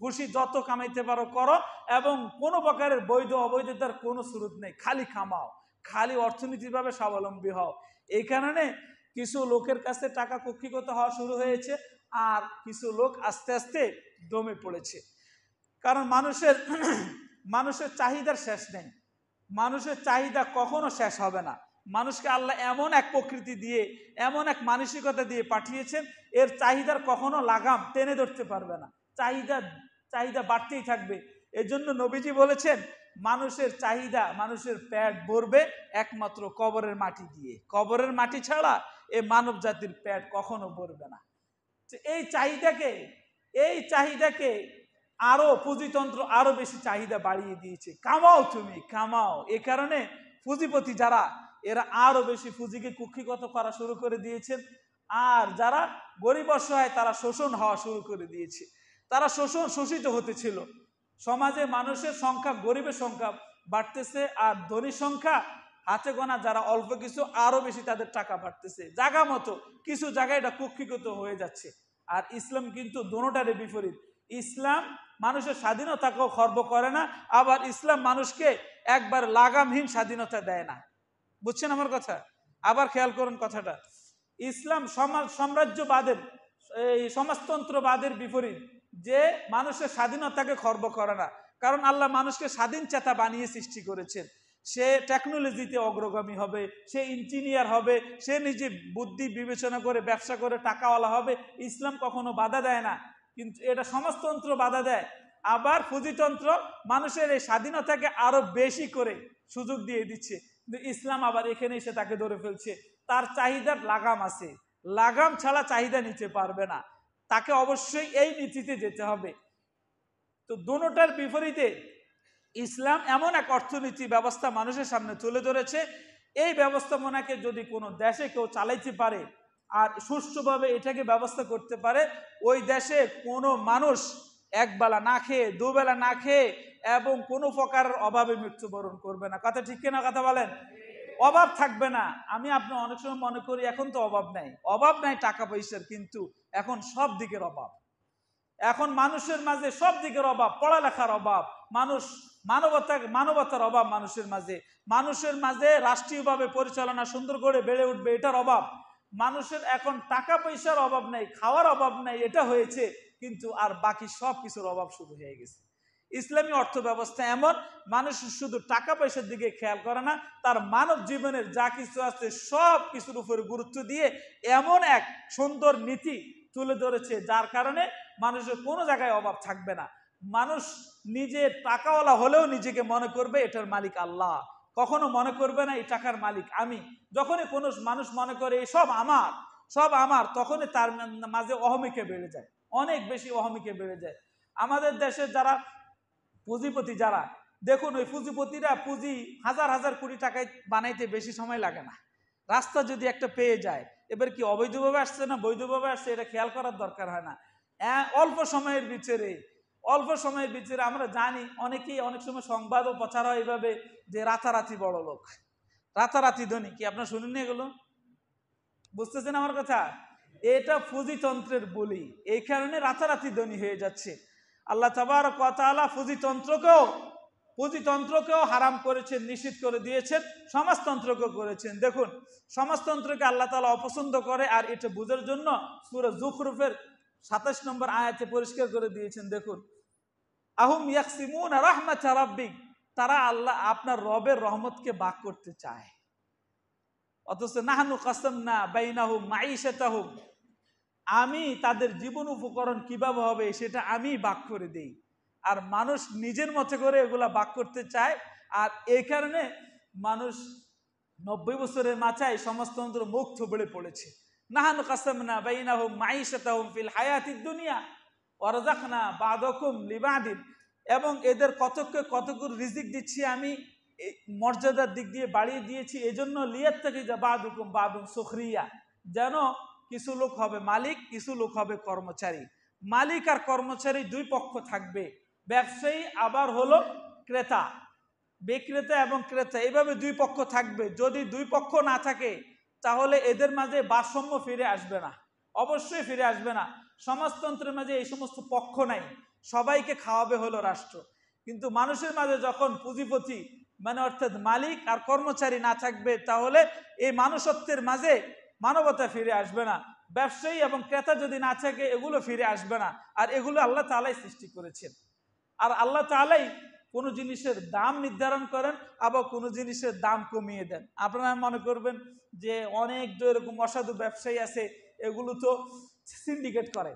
খুশি যত কামাইতে পারো করো, এবং কোনো প্রকারের বৈধ অবৈধতার কোনো সুরত নেই, খালি কামাও, খালি অর্থনৈতিকভাবে স্বাবলম্বী হও। এই কারণে কিছু লোকের কাছে টাকা কক্ষিগত হওয়া শুরু হয়েছে, আর কিছু লোক আস্তে আস্তে দমে পড়েছে। কারণ মানুষের চাহিদার শেষ নেই, মানুষের চাহিদা কখনো শেষ হবে না। মানুষকে আল্লাহ এমন এক প্রকৃতি দিয়ে, এমন এক মানসিকতা দিয়ে পাঠিয়েছেন, এর চাহিদার কখনো লাগাম টেনে ধরতে পারবে না। চাহিদা বাড়তেই থাকবে। এজন্য নবীজি বলেছেন, মানুষের চাহিদা, মানুষের পেট ভরবে একমাত্র কবরের মাটি দিয়ে, কবরের মাটি ছাড়া এ মানব জাতির পেট কখনো ভরবে না। এই চাহিদাকে আরো পুঁজিতন্ত্র আরো বেশি চাহিদা বাড়িয়ে দিয়েছে, কামাও তুমি কামাও। এ কারণে পুঁজিপতি যারা, এরা আরো বেশি পুঁজিকে কুক্ষিগত করা শুরু করে দিয়েছেন। আর যারা গরিব অসহায়, তারা শোষণ হওয়া শুরু করে দিয়েছে। তারা শোষিত হতেছিল। সমাজে মানুষের সংখ্যা, গরিবের সংখ্যা বাড়তেছে, আর ধনী সংখ্যা হাতে গোনা যারা অল্প কিছু, আরো বেশি তাদের টাকা বাড়তেছে। জায়গা মতো কিছু জায়গায় এটা কুক্ষিগত হয়ে যাচ্ছে। আর ইসলাম কিন্তু দোনোটারে বিপরীত। ইসলাম মানুষের স্বাধীনতাকেও খর্ব করে না, আবার ইসলাম মানুষকে একবার লাগামহীন স্বাধীনতা দেয় না। বুঝছেন আমার কথা? আবার খেয়াল করুন কথাটা। ইসলাম সাম্রাজ্যবাদের, এই সমাজতন্ত্রবাদের বিপরীত, যে মানুষের স্বাধীনতাকে খর্ব করে না। কারণ আল্লাহ মানুষকে স্বাধীন চেতা বানিয়ে সৃষ্টি করেছেন। সে টেকনোলজিতে অগ্রগামী হবে, সে ইঞ্জিনিয়ার হবে, সে নিজে বুদ্ধি বিবেচনা করে ব্যবসা করে টাকাওয়ালা হবে। ইসলাম কখনো বাধা দেয় না, কিন্তু এটা সমাজতন্ত্র বাধা দেয়। আবার পুঁজিতন্ত্র মানুষের এই স্বাধীনতাকে আরো বেশি করে সুযোগ দিয়ে দিচ্ছে। কিন্তু ইসলাম আবার এখানে এসে তাকে ধরে ফেলছে। তার চাহিদার লাগাম আছে, লাগাম ছাড়া চাহিদা নিতে পারবে না, তাকে অবশ্যই এই নীতিতে যেতে হবে। তো দুটোটার বিপরীতে ইসলাম এমন এক অর্থনীতি ব্যবস্থা মানুষের সামনে তুলে ধরেছে, এই ব্যবস্থাপনাকে যদি কোনো দেশে কেউ চালাইতে পারে আর সুষ্ঠুভাবে এটাকে ব্যবস্থা করতে পারে, ওই দেশে কোনো মানুষ একবেলা না খেয়ে, দুবেলা না খেয়ে এবং কোনো প্রকারের অভাবে মৃত্যুবরণ করবে না। কথা ঠিক কিনা? কথা বলেন। অভাব থাকবে না। আমি আপনি অনেক সময় মনে করি এখন তো অভাব নাই, অভাব নাই টাকা পয়সার, কিন্তু এখন সব দিকের অভাব। এখন মানুষের মাঝে সব দিকের অভাব, পড়ালেখার অভাব, মানবতার অভাব মানুষের মাঝে রাষ্ট্রীয়ভাবে পরিচালনা সুন্দর করে বেড়ে উঠবে এটার অভাব। মানুষের এখন টাকা পয়সার অভাব নেই, খাওয়ার অভাব নেই, এটা হয়েছে, কিন্তু আর বাকি সব কিছুর অভাব শুরু হয়ে গেছে। ইসলামী অর্থ ব্যবস্থা এমন, মানুষ শুধু টাকা পয়সার দিকে খেয়াল করে না, তার মানব জীবনের যা কিছু আছে সব কিছুর উপরে গুরুত্ব দিয়ে এমন এক সুন্দর নীতি তুলে ধরেছে, যার কারণে মানুষের কোনো জায়গায় অভাব থাকবে না। মানুষ নিজে টাকাওয়ালা হলেও নিজেকে মনে করবে এটার মালিক আল্লাহ, কখনো মনে করবে না এই টাকার মালিক আমি। যখনই কোনো মানুষ মনে করে এই সব আমার, তখনই তার মাঝে অহমিকে বেড়ে যায়, অনেক বেশি অহমিকে বেড়ে যায়। আমাদের দেশের যারা পুঁজিপতি, যারা দেখুন, ওই পুঁজিপতিরা পুঁজি হাজার হাজার কোটি টাকায় বানাইতে বেশি সময় লাগে না। রাস্তা যদি একটা পেয়ে যায়, এবার কি অবৈধভাবে আসছে না বৈধভাবে আসছে এটা খেয়াল করার দরকার হয় না। অল্প সময়ের ভিতরে আমরা জানি, অনেকেই অনেক সময় সংবাদও প্রচার হয় এইভাবে যে রাতারাতি বড় লোক, রাতারাতি ধনী। কি আপনার শুনেননি এগুলো? বুঝতেছেন আমার কথা? এটা পুঁজিতন্ত্রের বলি, এই কারণে রাতারাতি ধনী হয়ে যাচ্ছে। আল্লাহ তাবারক ওয়া তাআলা পুঁজিতন্ত্রকেও হারাম করেছেন, নিষিদ্ধ করে দিয়েছেন, সমাজতন্ত্রকেও করেছেন। দেখুন, সমাজতন্ত্রকে আল্লাহ তাআলা অপছন্দ করে, আর এটা বুঝার জন্য সূরা যুখরুফের ২৭ নম্বর আয়াতে পরিষ্কার করে দিয়েছেন। দেখুন, আহুম ইয়াকসিমুনা রাহমাত রাব্বিক, তারা আল্লাহ আপনার রবের রহমতকে ভাগ করতে চায়, অথচ নাহনু কাসামনা বাইনাহুম মাঈশাতাহুম, আমি তাদের জীবন উপকরণ কিভাবে হবে সেটা আমি ভাগ করে দেই। আর মানুষ নিজের মতো করে এগুলা ভাগ করতে চায়, আর এই কারণে মানুষ ৯০ বছরের মাথায় সমাজতন্ত্র মুখ থুবড়ে পড়েছে। নাহানু কাসামনা বাইনাহুম মাঈশাতাহুম ফিল হায়াতিদ দুনিয়া ওয়া রাযাকনা বা'দাকুম লিবা'দিন, এবং এদের কতককে রিজিক দিচ্ছি আমি, মর্যাদার দিক দিয়ে বাড়িয়ে দিয়েছি, এজন্য লিয়াত্তাকিযা বা'দুকুম বা'দুন সুখরিয়া, যেন কিছু লোক হবে মালিক, কিছু লোক হবে কর্মচারী। মালিক আর কর্মচারী দুই পক্ষ থাকবে, ব্যবসায়ী আবার হলো ক্রেতা, বিক্রেতা এবং ক্রেতা, এইভাবে দুই পক্ষ থাকবে। যদি দুই পক্ষ না থাকে তাহলে এদের মাঝে ভারসাম্য ফিরে আসবে না, অবশ্যই ফিরে আসবে না। সমাজতন্ত্রের মাঝে এই সমস্ত পক্ষ নাই, সবাইকে খাওয়াবে হলো রাষ্ট্র। কিন্তু মানুষের মাঝে যখন পুঁজিপতি মানে অর্থাৎ মালিক আর কর্মচারী না থাকবে, তাহলে এই মানুষত্বের মাঝে মানবতা ফিরে আসবে না। ব্যবসায়ী এবং ক্রেতা যদি না থাকে, এগুলো ফিরে আসবে না। আর এগুলো আল্লাহ তাআলাই সৃষ্টি করেছেন। আর আল্লাহ তাআলাই কোনো জিনিসের দাম নির্ধারণ করেন, আবার কোনো জিনিসের দাম কমিয়ে দেন। আপনারা মনে করবেন যে অনেক এরকম অসাধু ব্যবসায়ী আছে, এগুলো তো সিন্ডিকেট করে,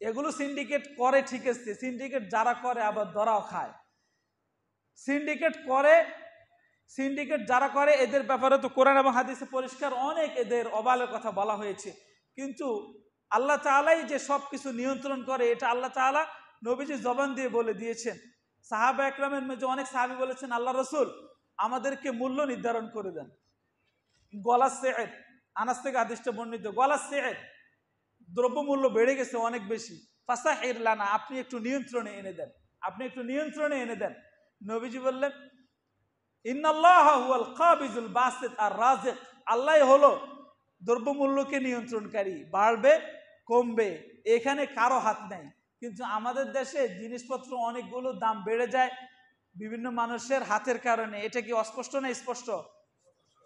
এগুলো সিন্ডিকেট করে, ঠিক আছে, সিন্ডিকেট যারা করে আবার ধরাও খায়। সিন্ডিকেট যারা করে এদের ব্যাপারে তো কোরআন এবং হাদিসে পরিষ্কার অনেক এদের অবালের কথা বলা হয়েছে। কিন্তু আল্লাহ তাআলাই যে সব কিছু নিয়ন্ত্রণ করে, এটা আল্লাহ তাআলা নবীজি জবান দিয়ে বলে দিয়েছেন। সাহাবা একরামের মধ্যে অনেক সাহাবী বলেছেন, আল্লাহ রসুল আমাদেরকে মূল্য নির্ধারণ করে দেন। গলাস সে'দ, আনাস থেকে হাদিসটা বর্ণিত, গলাস সে'দ, দ্রব্যমূল্য বেড়ে গেছে অনেক বেশি, ফাসাহির লানা, আপনি একটু নিয়ন্ত্রণে এনে দেন। নবীজি বললেন, ইন্নাল্লাহা হুয়াল কাবিজুল বাসিত আর রাজিক, আল্লাহ হলো দ্রব্যমূল্যকে নিয়ন্ত্রণকারী, বাড়বে কমবে, এখানে কারো হাত নাই। কিন্তু আমাদের দেশে জিনিসপত্র অনেকগুলো দাম বেড়ে যায় বিভিন্ন মানুষের হাতের কারণে। এটা কি অস্পষ্ট না স্পষ্ট?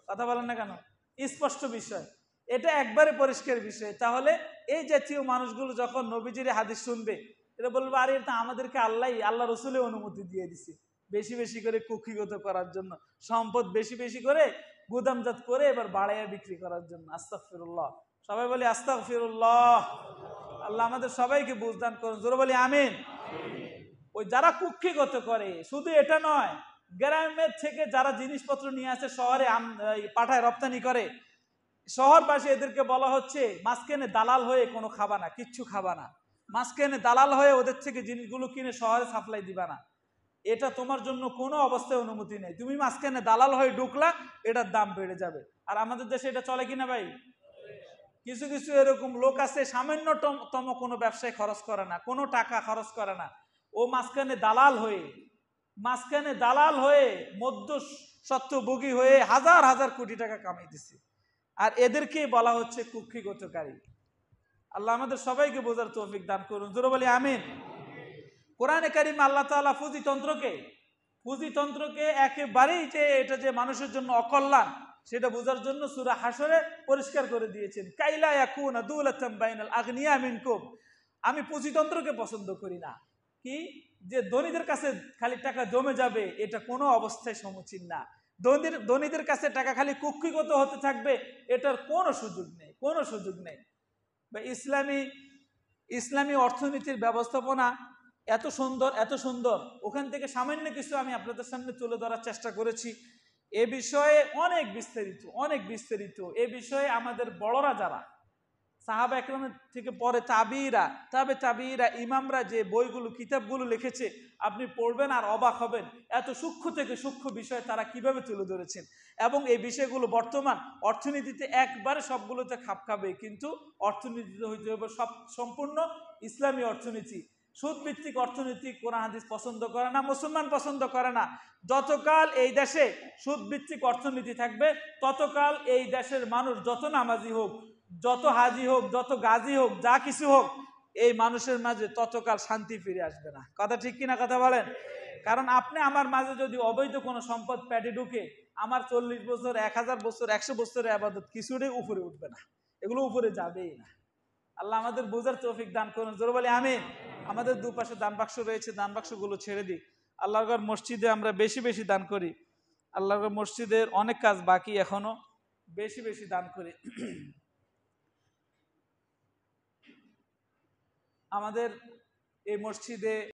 কথা বলেন না কেন? স্পষ্ট বিষয়, এটা একবারে পরিষ্কার বিষয়। তাহলে এই জাতীয় মানুষগুলো যখন নবীজির হাদিস শুনবে, এটা বলবে আরে এটা আমাদেরকে আল্লাহ রসুলের অনুমতি দিয়ে দিছে বেশি বেশি করে কুক্ষিগত করার জন্য, সম্পদ বেশি বেশি করে গুদামজাত করে এবার বাড়াইয়া বিক্রি করার জন্য। আস্তাগফিরুল্লাহ। সবাই বলি আস্তাগফিরুল্লাহ। আল্লাহ আমাদের সবাইকে বুঝদান করুন, জোরে বলি আমিন। ওই যারা কুক্ষিগত করে, শুধু এটা নয়, গ্রামের থেকে যারা জিনিসপত্র নিয়ে আসে শহরে পাঠায় রপ্তানি করে, শহরবাসী এদেরকে বলা হচ্ছে মাঝখানে দালাল হয়ে কোনো খাবা না, কিচ্ছু খাবা না, মাঝখানে দালাল হয়ে ওদের থেকে জিনিসগুলো কিনে শহরে সাপ্লাই দিবা না, এটা তোমার জন্য কোনো অবস্থায় অনুমতি নেই। তুমি মাঝখানে দালাল হয়ে ঢুকলা, এটার দাম বেড়ে যাবে। আর আমাদের দেশে এটা চলে কিনা ভাই? কিছু কিছু এরকম লোক আছে সামান্যতম কোনো ব্যবসায় খরচ করে না, কোনো টাকা খরচ করে না, ও মাঝখানে দালাল হয়ে মধ্য স্বত্বভোগী হয়ে হাজার হাজার কোটি টাকা কামাইতেছে। আর এদেরকেই বলা হচ্ছে কুক্ষিগতকারী। আল্লাহ আমাদের সবাইকে বোঝার তৌফিক দান করুন, জোরে বলি আমিন। কোরআনে কারিমে আল্লাহ তাআলা পুঁজিতন্ত্রকে একেবারেই যে এটা যে মানুষের জন্য অকল্যাণ, সেটা বোঝার জন্য সূরা হাশরে পরিষ্কার করে দিয়েছেন, কাইলা ইয়াকুনা দুলাতাম বাইনাল আগনিয়া মিনকুম। আমি পুঁজিতন্ত্রকে পছন্দ করি না। কি যে ধনীদের কাছে খালি টাকা জমে যাবে, এটা কোনো অবস্থায় সমীচীন না। ধনীদের কাছে টাকা খালি কুক্ষিগত হতে থাকবে, এটার কোনো সুযোগ নেই। বা ইসলামী অর্থনীতির ব্যবস্থাপনা এত সুন্দর, ওখান থেকে সামান্য কিছু আমি আপনাদের সামনে তুলে ধরার চেষ্টা করেছি। এ বিষয়ে অনেক বিস্তারিত এ বিষয়ে আমাদের বড়রা যারা সাহাবা একরামের থেকে পরে তাবিঈরা ইমামরা যে বইগুলো কিতাবগুলো লিখেছে, আপনি পড়বেন আর অবাক হবেন এত সূক্ষ্ম থেকে সূক্ষ্ম বিষয় তারা কিভাবে তুলে ধরেছেন। এবং এই বিষয়গুলো বর্তমান অর্থনীতিতে একবারে সবগুলোতে খাপ খাবে, কিন্তু অর্থনীতিতে হইতে হবে সম্পূর্ণ ইসলামী অর্থনীতি। সুদভিত্তিক অর্থনীতি কোরআন হাদিস পছন্দ করে না, মুসলমান পছন্দ করে না। যতকাল এই দেশে সুদভিত্তিক অর্থনীতি থাকবে, ততকাল এই দেশের মানুষ যত নামাজি হোক, যত হাজি হোক, যত গাজী হোক, যা কিছু হোক, এই মানুষের মাঝে ততকাল শান্তি ফিরে আসবে না। কথা ঠিক কিনা কথা বলেন? কারণ আপনি আমার মাঝে যদি অবৈধ কোনো সম্পদ পেটে ঢুকে, আমার 40 বছর, 1000 বছর, 100 বছরের আবাদত কিছুটাই উপরে উঠবে না, এগুলো উপরে যাবেই না। আল্লাহ আমাদের বোঝার তৌফিক দান করুন, জোরে বলি আমিন। আমাদের দুপাশে দান বাক্স রয়েছে, দান বাক্সগুলো ছেড়ে দিই। আল্লাহর মসজিদে আমরা বেশি বেশি দান করি। আল্লাহর মসজিদের অনেক কাজ বাকি, এখনো বেশি বেশি দান করি। আমাদের এই মসজিদে